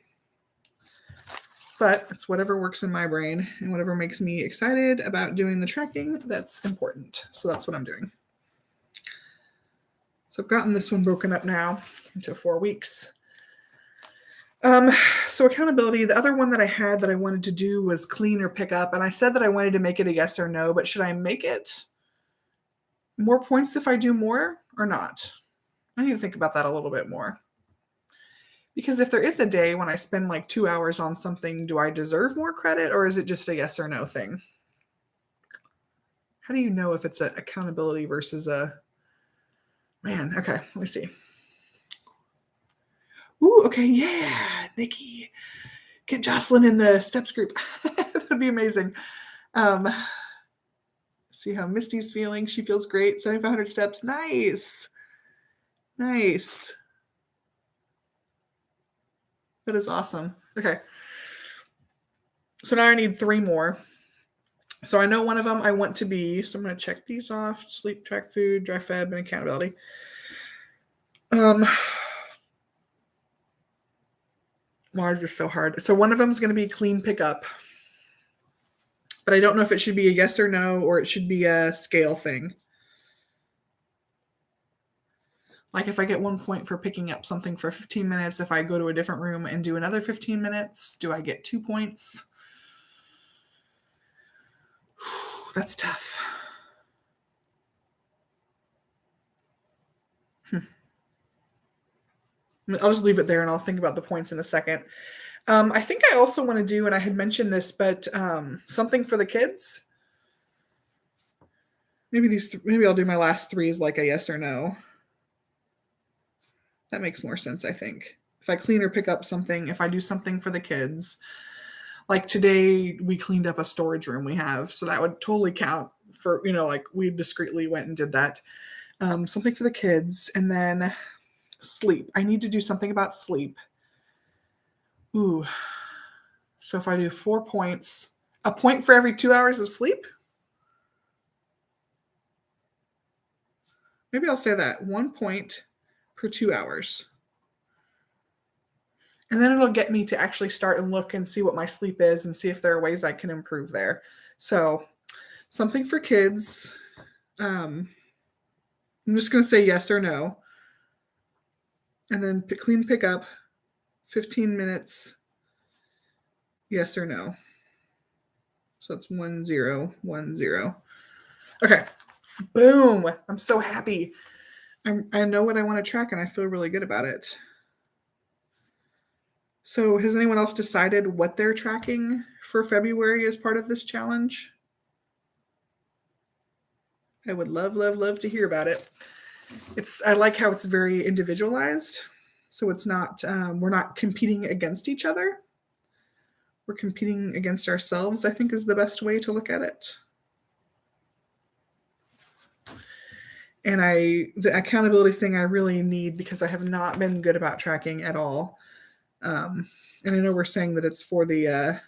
But it's whatever works in my brain and whatever makes me excited about doing the tracking that's important. So that's what I'm doing. So I've gotten this one broken up now into 4 weeks. So accountability, the other one that I had that I wanted to do was clean or pick up. And I said that I wanted to make it a yes or no, but should I make it more points if I do more or not? I need to think about that a little bit more. Because if there is a day when I spend like 2 hours on something, do I deserve more credit, or is it just a yes or no thing? How do you know if it's an accountability versus a man? Okay, let me see. Ooh, okay, yeah, Nikki. Get Jocelyn in the steps group. That would be amazing. See how Misty's feeling. She feels great. 7,500 steps. Nice. That is awesome. Okay. So now I need 3 more. So I know one of them I want to be. So I'm going to check these off. Sleep, track, food, dry feb, and accountability. Why is this so hard? So one of them is going to be clean pickup. But I don't know if it should be a yes or no, or it should be a scale thing. Like if I get 1 point for picking up something for 15 minutes, if I go to a different room and do another 15 minutes, do I get 2 points? That's tough. I'll just leave it there and I'll think about the points in a second. I think I also want to do, and I had mentioned this, but something for the kids. Maybe I'll do my last 3 as like a yes or no. That makes more sense, I think. If I clean or pick up something, if I do something for the kids, like today we cleaned up a storage room we have, so that would totally count for, like we discreetly went and did that. Something for the kids, and then sleep. I need to do something about sleep. Ooh. So if I do 4 points, a point for every 2 hours of sleep? Maybe I'll say that. 1 point per 2 hours. And then it'll get me to actually start and look and see what my sleep is and see if there are ways I can improve there. So something for kids. I'm just going to say yes or no. And then clean pickup, 15 minutes, yes or no. So it's 1, 0, 1, 0. Okay. Boom. I'm so happy. I know what I want to track and I feel really good about it. So has anyone else decided what they're tracking for February as part of this challenge? I would love, love, love to hear about it. I like how it's very individualized. So it's not, we're not competing against each other. We're competing against ourselves, I think is the best way to look at it. And the accountability thing I really need because I have not been good about tracking at all. And I know we're saying that it's for the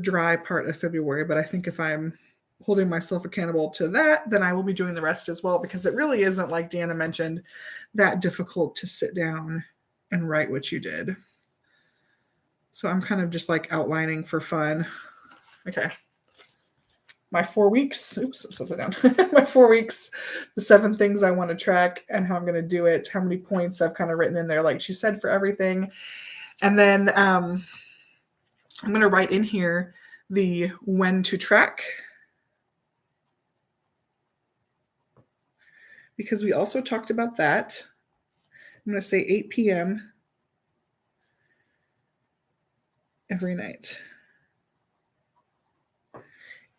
dry part of February, but I think if I'm holding myself accountable to that, then I will be doing the rest as well, because it really isn't, like Deanna mentioned, that difficult to sit down and write what you did. So I'm kind of just like outlining for fun. Okay. My 4 weeks, oops, slow it down. My 4 weeks, the 7 things I want to track and how I'm going to do it, how many points I've kind of written in there, like she said, for everything. And then I'm going to write in here the when to track, because we also talked about that. I'm going to say 8 p.m. every night.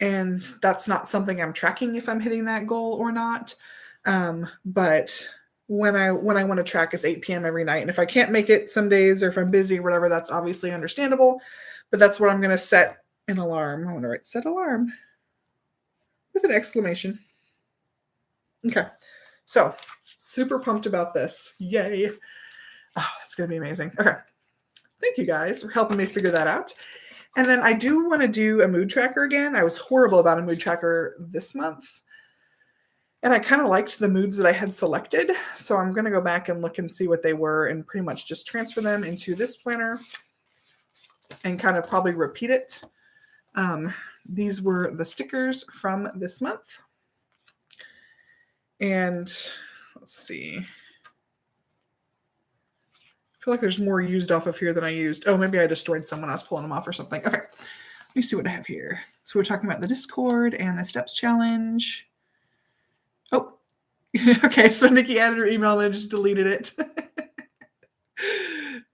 And that's not something I'm tracking if I'm hitting that goal or not. But when I want to track is 8 p.m. every night. And if I can't make it some days, or if I'm busy or whatever, that's obviously understandable. But that's what I'm going to set an alarm. I want to write set alarm with an exclamation. Okay. So super pumped about this. Yay. Oh, it's going to be amazing. Okay. Thank you guys for helping me figure that out. And then I do want to do a mood tracker again. I was horrible about a mood tracker this month. And I kind of liked the moods that I had selected. So I'm going to go back and look and see what they were and pretty much just transfer them into this planner and kind of probably repeat it. These were the stickers from this month. And let's see. I feel like there's more used off of here than I used. Oh, maybe I destroyed some when I was pulling them off or something. Okay, let me see what I have here. So we're talking about the Discord and the Steps Challenge. Oh, okay. So Nikki added her email and then just deleted it.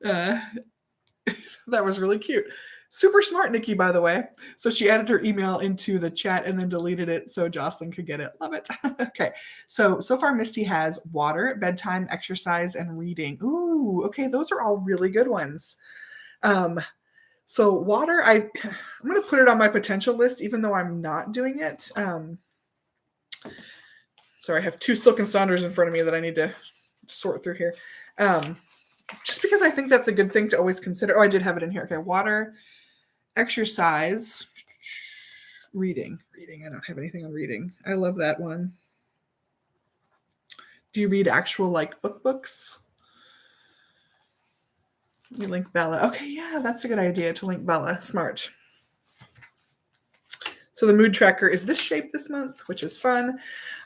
That was really cute. Super smart, Nikki, by the way. So she added her email into the chat and then deleted it so Jocelyn could get it. Love it. Okay. So far Misty has water, bedtime, exercise, and reading. Ooh, okay. Those are all really good ones. So water, I'm going to put it on my potential list, even though I'm not doing it. Sorry, I have 2 Silk and Sonders in front of me that I need to sort through here. Just because I think that's a good thing to always consider. Oh, I did have it in here. Okay. Water, exercise, reading. I don't have anything on reading. I love that one. Do you read actual like books? Let me link Bella. Okay, yeah, that's a good idea to link Bella. Smart. So the mood tracker is this shape this month, which is fun.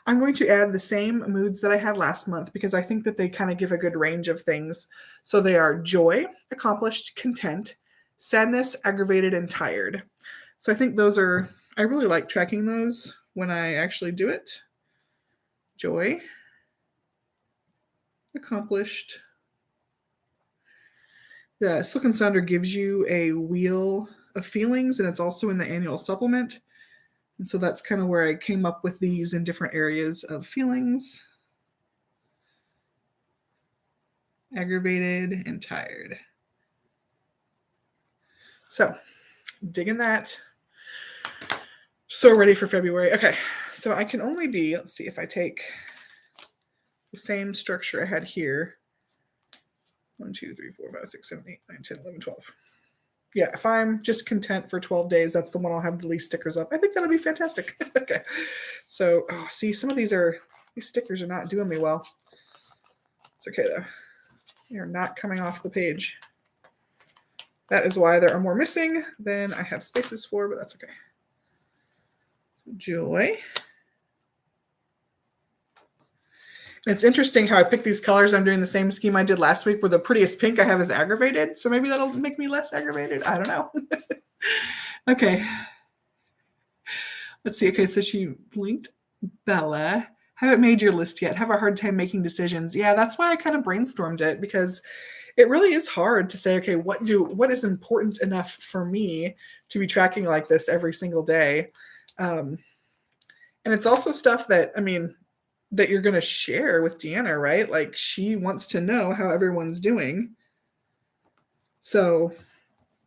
I'm going to add the same moods that I had last month because I think that they kind of give a good range of things. So they are joy, accomplished, content, sadness, aggravated, and tired. So I think those are, I really like tracking those when I actually do it. Joy, accomplished. The Silk and Sonder gives you a wheel of feelings, and it's also in the annual supplement. And so that's kind of where I came up with these in different areas of feelings. Aggravated and tired. So digging that. So ready for February. Okay, so I can only be, let's see if I take the same structure I had here. 1, 2, 3, 4, 5, 6, 7, 8, 9, 10, 11, 12. Yeah, if I'm just content for 12 days, that's the one I'll have the least stickers up. I think that'll be fantastic. Okay. So, see, some of these stickers are not doing me well. It's okay, though. They're not coming off the page. That is why there are more missing than I have spaces for, but that's okay. Joy. It's interesting how I picked these colors. I'm doing the same scheme I did last week where the prettiest pink I have is aggravated. So maybe that'll make me less aggravated. I don't know. Okay. Let's see. Okay, so she linked Bella. Haven't made your list yet. Have a hard time making decisions. Yeah, that's why I kind of brainstormed it, because it really is hard to say, okay, what is important enough for me to be tracking like this every single day? And it's also stuff that, I mean, that you're going to share with Deanna, right? Like she wants to know how everyone's doing. So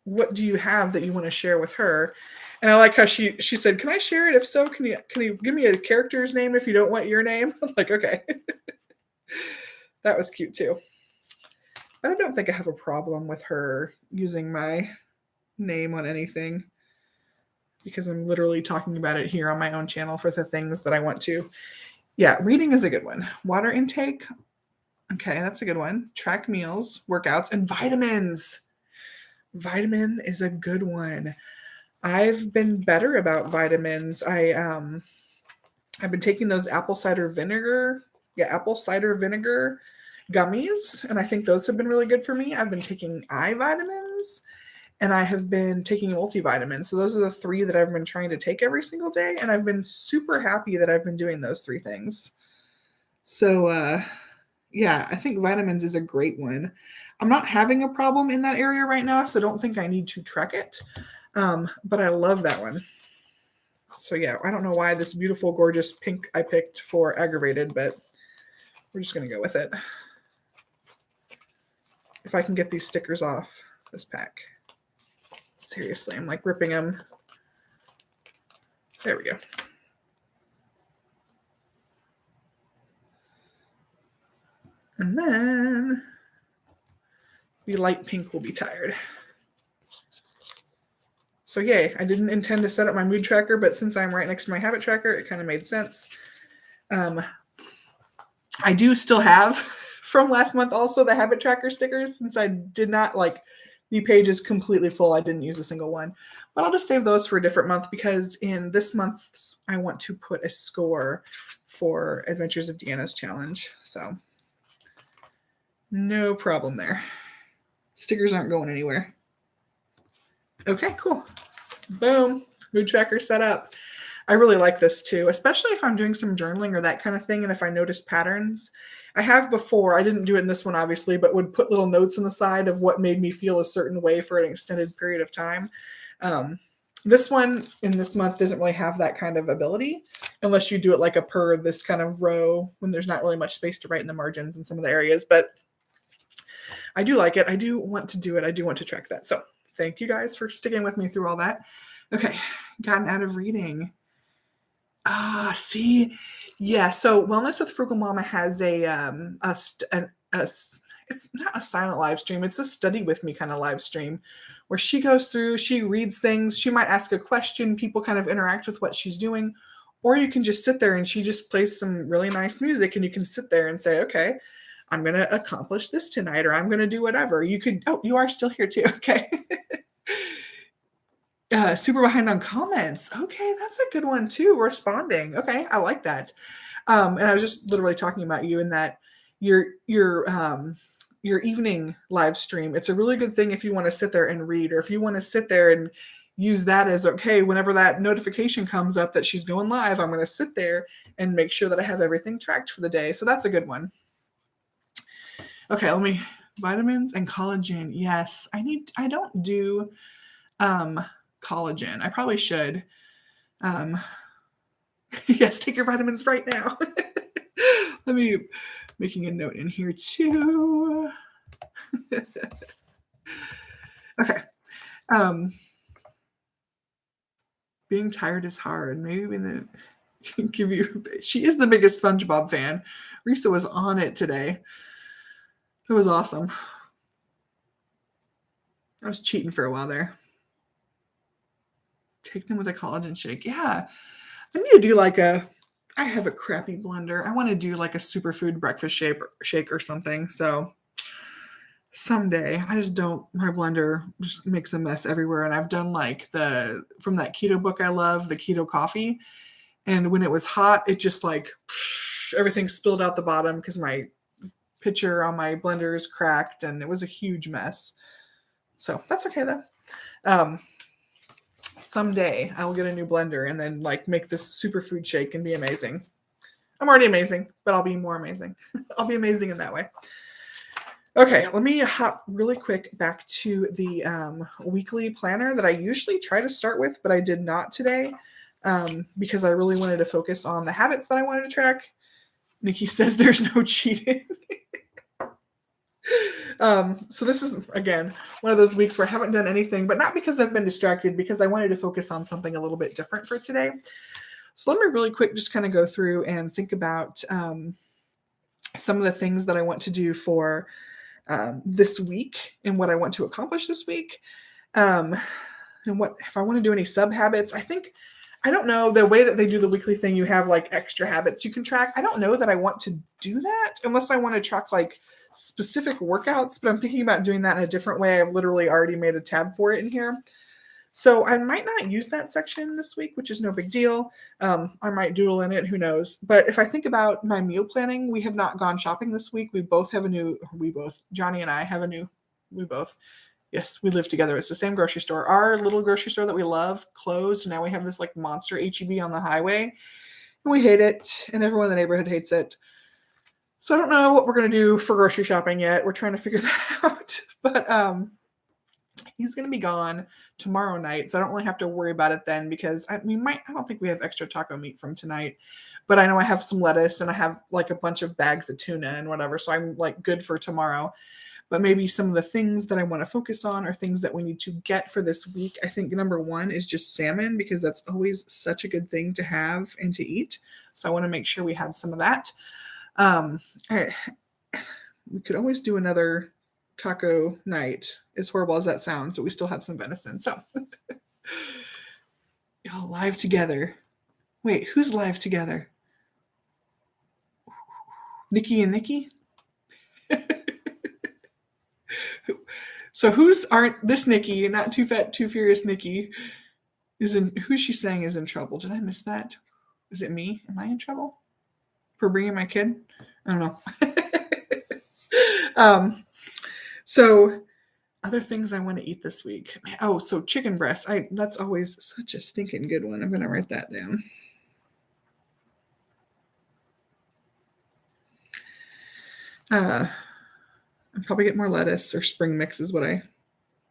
what do you have that you want to share with her? And I like how she said, "Can I share it? If so, can you give me a character's name if you don't want your name?" I'm like, okay. That was cute too. But I don't think I have a problem with her using my name on anything because I'm literally talking about it here on my own channel for the things that I want to. Yeah, reading is a good one. Water intake. Okay, that's a good one. Track meals, workouts, and vitamins. Vitamin is a good one. I've been better about vitamins. I've been taking those apple cider vinegar gummies, and I think those have been really good for me. I've been taking eye vitamins, and I have been taking multivitamins. So those are the 3 that I've been trying to take every single day, and I've been super happy that I've been doing those 3 things. So yeah, I think vitamins is a great one. I'm not having a problem in that area right now, so I don't think I need to track it. But I love that one. So yeah, I don't know why this beautiful, gorgeous pink I picked for aggravated, but we're just going to go with it. If I can get these stickers off this pack. Seriously, I'm like ripping them. There we go. And then the light pink will be tired. So yay, I didn't intend to set up my mood tracker, but since I'm right next to my habit tracker, it kind of made sense. I do still have from last month also the habit tracker stickers, since I did not like the page is completely full. I didn't use a single one, but I'll just save those for a different month because in this month I want to put a score for Adventures of Deanna's challenge. So no problem there. Stickers aren't going anywhere. Okay, cool. Boom. Mood tracker set up. I really like this too, especially if I'm doing some journaling or that kind of thing. And if I notice patterns, I have before, I didn't do it in this one, obviously, but would put little notes on the side of what made me feel a certain way for an extended period of time. This one in this month doesn't really have that kind of ability unless you do it like a per this kind of row when there's not really much space to write in the margins in some of the areas, but I do like it. I do want to do it. I do want to track that. So thank you guys for sticking with me through all that. Okay. Gotten out of reading. See, yeah. So Wellness with Frugal Mama has it's not a silent live stream. It's a study with me kind of live stream where she goes through, she reads things. She might ask a question. People kind of interact with what she's doing, or you can just sit there and she just plays some really nice music and you can sit there and say, okay, I'm going to accomplish this tonight, or I'm going to do whatever. You could, oh, you are still here too. Okay. Super behind on comments. Okay, that's a good one too. Responding. Okay, I like that. And I was just literally talking about you in that your evening live stream. It's a really good thing if you want to sit there and read, or if you want to sit there and use that as okay. Whenever that notification comes up that she's going live, I'm going to sit there and make sure that I have everything tracked for the day. So that's a good one. Okay, let me vitamins and collagen. Yes, I don't do collagen. I probably should. Yes, take your vitamins right now. Let me making a note in here too. Okay. Being tired is hard. Maybe give you. She is the biggest SpongeBob fan. Risa was on it today. It was awesome. I was cheating for a while there. Take them with a collagen shake. Yeah. I need to do I have a crappy blender. I want to do like a superfood breakfast shake or something. So someday, I just don't, my blender just makes a mess everywhere. And I've done from that keto book I love, the keto coffee. And when it was hot, it just everything spilled out the bottom because my pitcher on my blender is cracked and it was a huge mess. So that's okay though. Someday I'll get a new blender and then make this superfood shake and be amazing. I'm already amazing, but I'll be more amazing. I'll be amazing in that way. Okay, let me hop really quick back to the weekly planner that I usually try to start with, but I did not today. because I really wanted to focus on the habits that I wanted to track. Nikki says there's no cheating. So this is, again, one of those weeks where I haven't done anything, but not because I've been distracted, because I wanted to focus on something a little bit different for today. So let me really quick just kind of go through and think about some of the things that I want to do for this week and what I want to accomplish this week. And what if I want to do any sub habits. I don't know, the way that they do the weekly thing, you have like extra habits you can track. I don't know that I want to do that unless I want to track like specific workouts, but I'm thinking about doing that in a different way. I've literally already made a tab for it in here. So I might not use that section this week, which is no big deal. I might doodle in it, who knows. But if I think about my meal planning, we have not gone shopping this week. Johnny and I have yes, we live together. It's the same grocery store. Our little grocery store that we love closed. Now we have this like monster HEB on the highway. And we hate it. And everyone in the neighborhood hates it. So I don't know what we're going to do for grocery shopping yet. We're trying to figure that out. But he's going to be gone tomorrow night. So I don't really have to worry about it then, because I don't think we have extra taco meat from tonight. But I know I have some lettuce and I have like a bunch of bags of tuna and whatever. So I'm like good for tomorrow. But maybe some of the things that I want to focus on are things that we need to get for this week. I think number one is just salmon, because that's always such a good thing to have and to eat. So I want to make sure we have some of that. We could always do another taco night, as horrible as that sounds, but we still have some venison. So y'all live together. Wait, who's live together? Nikki and Nikki? So this Nikki, not Too Fat, Too Furious Nikki, who's she saying is in trouble? Did I miss that? Is it me? Am I in trouble for bringing my kid? I don't know. So other things I want to eat this week. Oh, so chicken breast. That's always such a stinking good one. I'm going to write that down. I'll probably get more lettuce, or spring mix is what I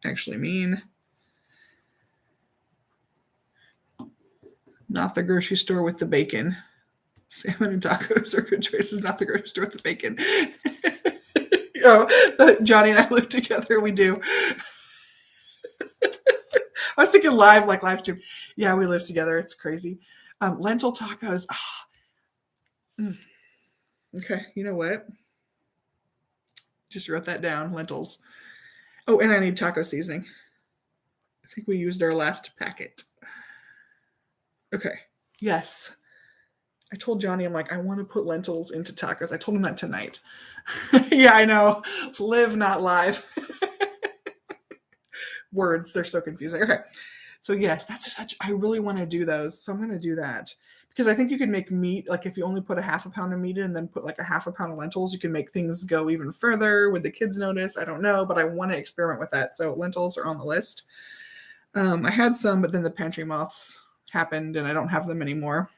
actually mean. Not the grocery store with the bacon. Salmon and tacos are good choices, not the grocery store with the bacon. Johnny and I live together. We do. I was thinking live stream. Yeah, we live together. It's crazy. Lentil tacos. Okay, you know what? Just wrote that down. Lentils. Oh, and I need taco seasoning. I think we used our last packet. Okay. Yes. I told Johnny, I'm like, I want to put lentils into tacos. I told him that tonight. Yeah, I know. Live, not live. Words, they're so confusing. Okay. So yes, I really want to do those. So I'm going to do that. Because I think you can make meat, like if you only put a half a pound of meat in and then put like a half a pound of lentils, you can make things go even further. Would the kids notice? I don't know, but I want to experiment with that. So lentils are on the list. I had some, but then the pantry moths happened and I don't have them anymore.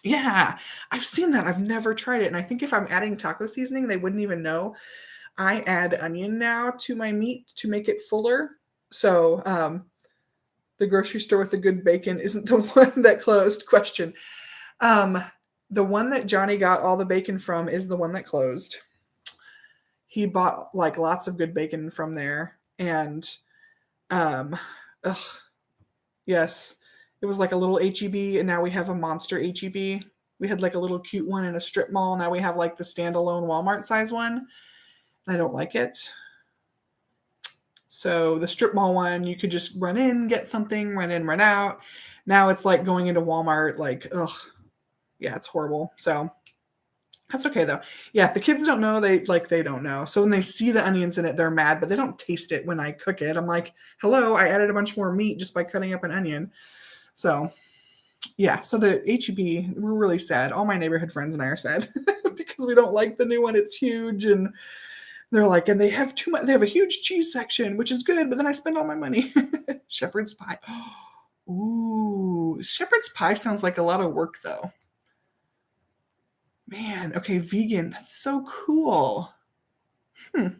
Yeah, I've seen that. I've never tried it. And I think if I'm adding taco seasoning, they wouldn't even know. I add onion now to my meat to make it fuller. So the grocery store with the good bacon isn't the one that closed. Question. The one that Johnny got all the bacon from is the one that closed. He bought like lots of good bacon from there. And yes, it was like a little HEB, and now we have a monster HEB. We had like a little cute one in a strip mall. Now we have like the standalone Walmart size one. And I don't like it. So the strip mall one, you could just run in, get something, run in, run out. Now it's like going into Walmart, like, yeah, it's horrible. So that's okay though. Yeah, if the kids don't know, they don't know. So when they see the onions in it, they're mad, but they don't taste it when I cook it. I'm like, hello, I added a bunch more meat just by cutting up an onion. So yeah, so the HEB, we're really sad. All my neighborhood friends and I are sad because we don't like the new one. It's huge, and they're like, and they have too much. They have a huge cheese section, which is good, but then I spend all my money. Shepherd's pie. Ooh, shepherd's pie sounds like a lot of work, though. Man, okay, vegan. That's so cool. Wonder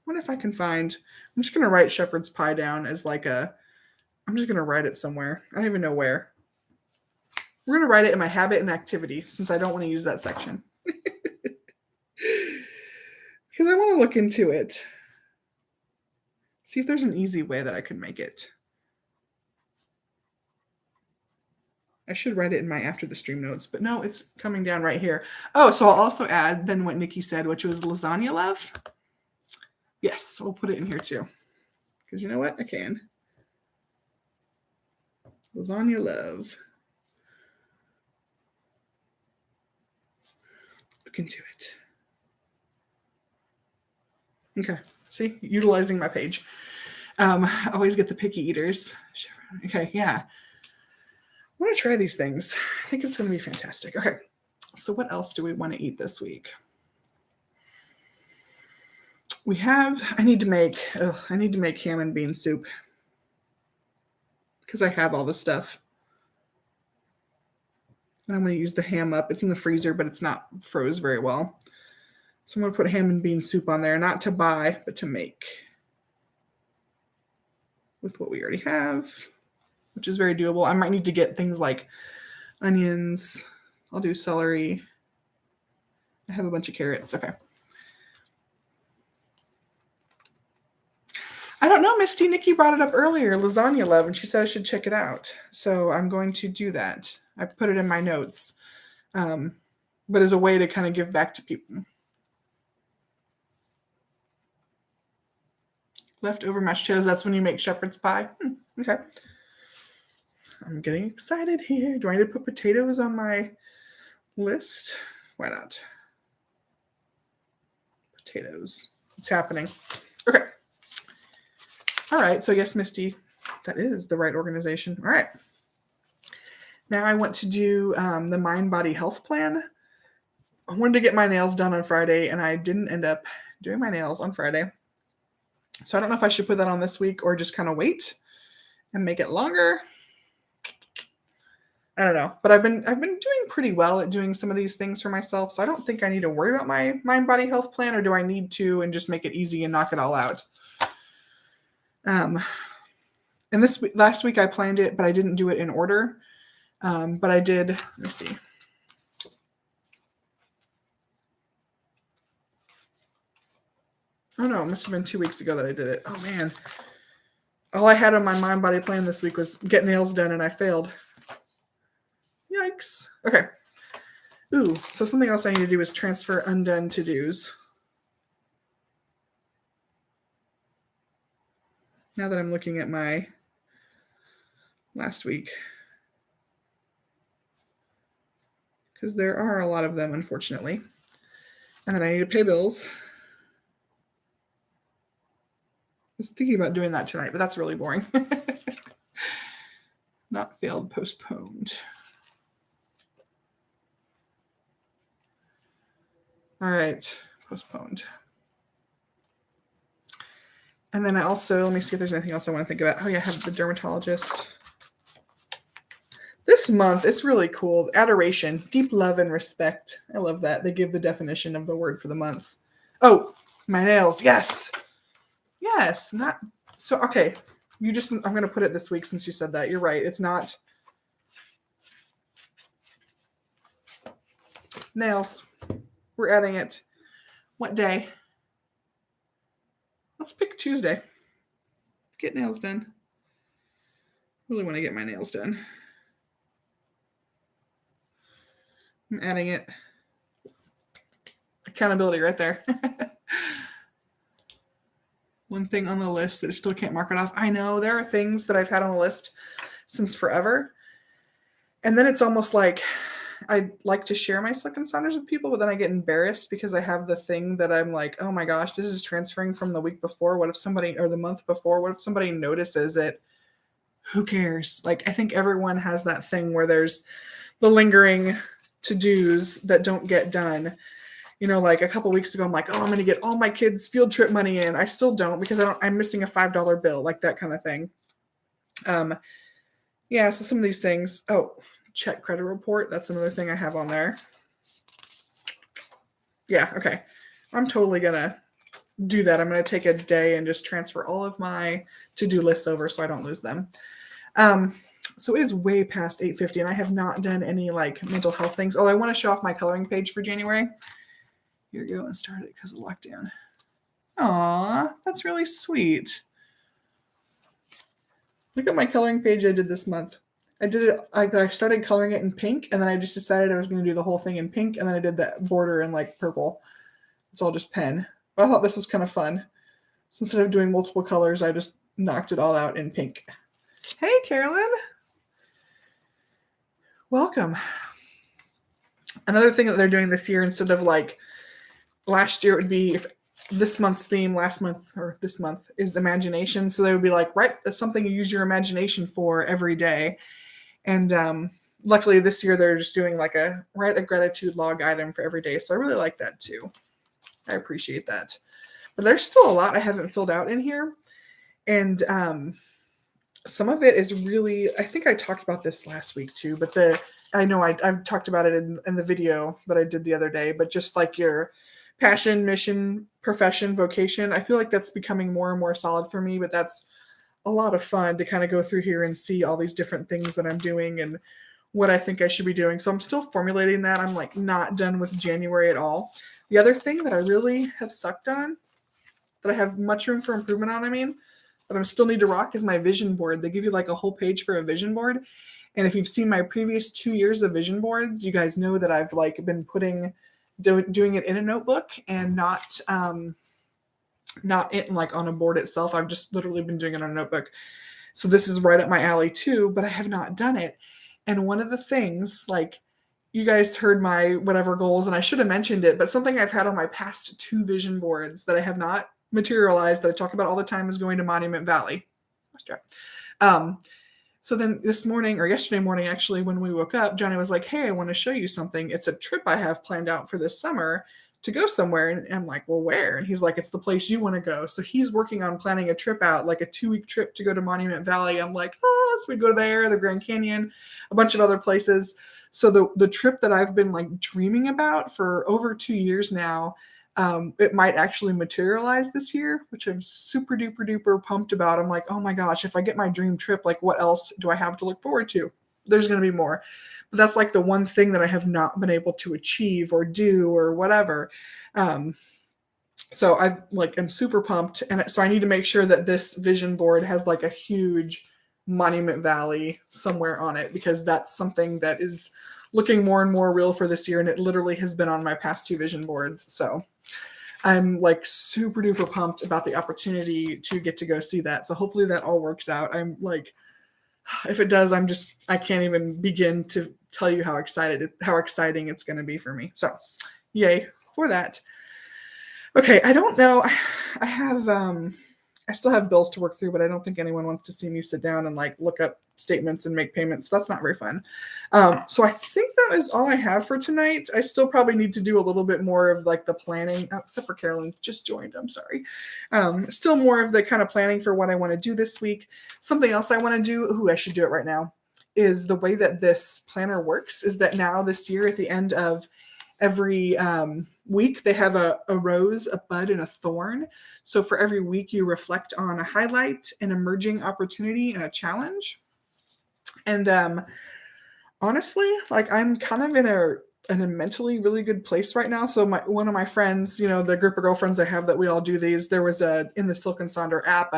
if I can find. I'm just gonna write shepherd's pie down as like I'm just gonna write it somewhere. I don't even know where. We're going to write it in my habit and activity since I don't want to use that section. Because I want to look into it. See if there's an easy way that I could make it. I should write it in my after the stream notes, but no, it's coming down right here. Oh, so I'll also add then what Nikki said, which was lasagna love. Yes, we'll put it in here too. Because you know what? I can. Lasagna love. Look into it. Okay, see, utilizing my page. I always get the picky eaters. Okay, yeah. I want to try these things. I think it's going to be fantastic. Okay, so what else do we want to eat this week? I need to make ham and bean soup because I have all the stuff. And I'm going to use the ham up. It's in the freezer, but it's not froze very well. So I'm going to put ham and bean soup on there, not to buy, but to make with what we already have, which is very doable. I might need to get things like onions. I'll do celery. I have a bunch of carrots. Okay. I don't know, Misty. Nikki brought it up earlier, lasagna love, and she said I should check it out. So I'm going to do that. I put it in my notes, but as a way to kind of give back to people. Leftover mashed potatoes, that's when you make shepherd's pie. Okay. I'm getting excited here. Do I need to put potatoes on my list? Why not? Potatoes. It's happening. Okay. All right. So I guess, Misty, that is the right organization. All right. Now I want to do the Mind Body Health Plan. I wanted to get my nails done on Friday, and I didn't end up doing my nails on Friday. So I don't know if I should put that on this week or just kind of wait and make it longer. I don't know, but I've been doing pretty well at doing some of these things for myself. So I don't think I need to worry about my Mind Body Health Plan, or do I need to and just make it easy and knock it all out? And last week I planned it, but I didn't do it in order. But I did. Let me see. Oh no, it must have been 2 weeks ago that I did it. Oh man. All I had on my Mind Body Plan this week was get nails done, and I failed. Yikes. Okay. Ooh, so something else I need to do is transfer undone to-dos. Now that I'm looking at my last week. Because there are a lot of them, unfortunately. And then I need to pay bills. I was thinking about doing that tonight, but that's really boring. Not failed, postponed. All right, postponed. And then I also, let me see if there's anything else I want to think about. Oh yeah, I have the dermatologist. This month, it's really cool. Adoration, deep love and respect. I love that. They give the definition of the word for the month. Oh, my nails. Yes. Yes. Not so. Okay. I'm going to put it this week since you said that. You're right. It's not nails. We're adding it. What day? Let's pick Tuesday. Get nails done. Really want to get my nails done. I'm adding it. Accountability right there. One thing on the list that I still can't mark it off. I know there are things that I've had on the list since forever. And then it's almost like I like to share my Slick and Sonders with people, but then I get embarrassed because I have the thing that I'm like, oh my gosh, this is transferring from the week before. What if somebody, or the month before, what if somebody notices it? Who cares? Like, I think everyone has that thing where there's the lingering to-dos that don't get done. You know, like a couple weeks ago, I'm like, oh, I'm going to get all my kids' field trip money in. I still don't because I'm missing a $5 bill, like that kind of thing. Yeah, so some of these things. Oh, check credit report. That's another thing I have on there. Yeah, okay. I'm totally going to do that. I'm going to take a day and just transfer all of my to-do lists over so I don't lose them. So it is way past 8:50, and I have not done any like mental health things. Oh, I want to show off my coloring page for January. Here you go, and start it because of lockdown. Aw, that's really sweet. Look at my coloring page I did this month. I did it, I started coloring it in pink, and then I just decided I was going to do the whole thing in pink, and then I did that border in like purple. It's all just pen. But I thought this was kind of fun. So instead of doing multiple colors, I just knocked it all out in pink. Hey, Carolyn. Welcome. Another thing that they're doing this year, instead of like last year, it would be if this month's theme last month or this month is imagination. So they would be like, right, that's something you use your imagination for every day. And luckily this year they're just doing like write a gratitude log item for every day. So I really like that too. I appreciate that. But there's still a lot I haven't filled out in here. And some of it is really, I think I talked about this last week too, but I know I've talked about it in the video that I did the other day, but just like your passion, mission, profession, vocation, I feel like that's becoming more and more solid for me, but that's a lot of fun to kind of go through here and see all these different things that I'm doing and what I think I should be doing. So I'm still formulating that. I'm like not done with January at all. The other thing that I really have sucked on, that I have much room for improvement on, that I still need to rock, is my vision board. They give you like a whole page for a vision board. And if you've seen my previous 2 years of vision boards, you guys know that I've like been doing it in a notebook and not in like on a board itself. I've just literally been doing it on a notebook. So this is right up my alley too, but I have not done it. And one of the things, like, you guys heard my whatever goals, and I should have mentioned it, but something I've had on my past 2 vision boards that I have not materialized, that I talk about all the time, is going to Monument Valley. So then this morning, or yesterday morning, actually, when we woke up, Johnny was like, hey, I want to show you something. It's a trip I have planned out for this summer to go somewhere. And I'm like, well, where? And he's like, it's the place you want to go. So he's working on planning a trip out, like a 2-week trip to go to Monument Valley. I'm like, oh, so we'd go there, the Grand Canyon, a bunch of other places. So the trip that I've been like dreaming about for over 2 years now, it might actually materialize this year, which I'm super duper duper pumped about. I'm like, oh my gosh, if I get my dream trip, like what else do I have to look forward to? There's going to be more. But that's like the one thing that I have not been able to achieve or do or whatever. So I'm super pumped. And so I need to make sure that this vision board has like a huge Monument Valley somewhere on it, because that's something that is looking more and more real for this year. And it literally has been on my past 2 vision boards. So I'm like super duper pumped about the opportunity to get to go see that. So hopefully that all works out. I'm like, if it does, I can't even begin to tell you how exciting it's going to be for me. So yay for that. Okay. I don't know. I still have bills to work through, but I don't think anyone wants to see me sit down and like look up statements and make payments. So that's not very fun. So I think that is all I have for tonight. I still probably need to do a little bit more of like the planning, except for Carolyn just joined. I'm sorry. Still more of the kind of planning for what I want to do this week. Something else I want to do, I should do it right now, is the way that this planner works is that now this year at the end of every week, they have a rose, a bud, and a thorn. So for every week, you reflect on a highlight, an emerging opportunity, and a challenge. And honestly, like I'm kind of in a mentally really good place right now. So one of my friends, the group of girlfriends I have that we all do these, there was in the Silk and Sonder app,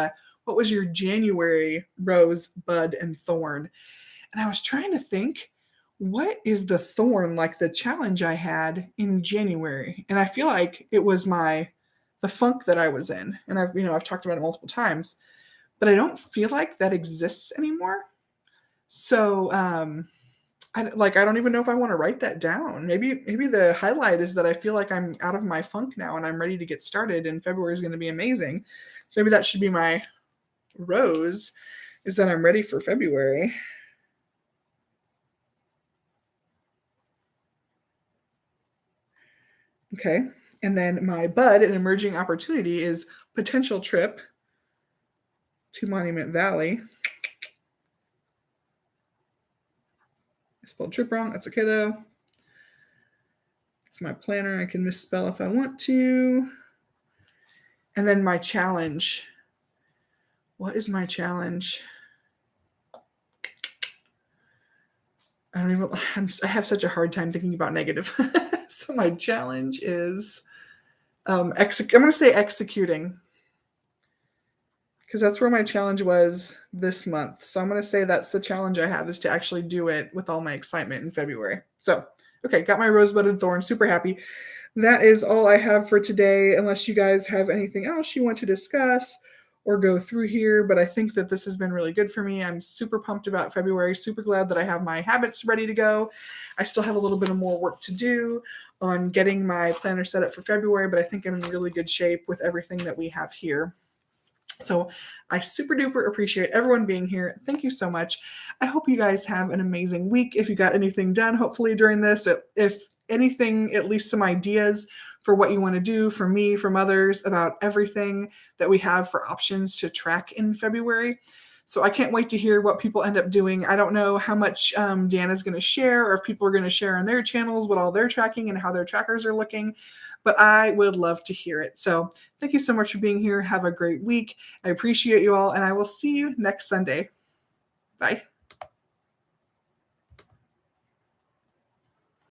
what was your January rose, bud, and thorn? And I was trying to think, what is the thorn, like the challenge I had in January? And I feel like it was the funk that I was in. And I've talked about it multiple times, but I don't feel like that exists anymore. So I don't even know if I want to write that down. Maybe the highlight is that I feel like I'm out of my funk now and I'm ready to get started, and February is going to be amazing. So maybe that should be my rose, is that I'm ready for February. Okay. And then my bud, an emerging opportunity, is potential trip to Monument Valley. I spelled trip wrong. That's okay though. It's my planner. I can misspell if I want to. And then my challenge. What is my challenge? I have such a hard time thinking about negative. So my challenge is, I'm going to say executing, because that's where my challenge was this month. So I'm going to say that's the challenge I have, is to actually do it with all my excitement in February. So, okay, got my rosebud and thorn. Super happy. That is all I have for today, unless you guys have anything else you want to discuss or go through here. But I think that this has been really good for me. I'm super pumped about February, super glad that I have my habits ready to go. I still have a little bit of more work to do on getting my planner set up for February, but I think I'm in really good shape with everything that we have here. So I super duper appreciate everyone being here. Thank you so much. I hope you guys have an amazing week. If you got anything done, hopefully during this, if anything, at least some ideas for what you want to do from me, from others, about everything that we have for options to track in February. So I can't wait to hear what people end up doing. I don't know how much Deanna's going to share, or if people are going to share on their channels what all they're tracking and how their trackers are looking, but I would love to hear it. So thank you so much for being here. Have a great week. I appreciate you all, and I will see you next Sunday. Bye.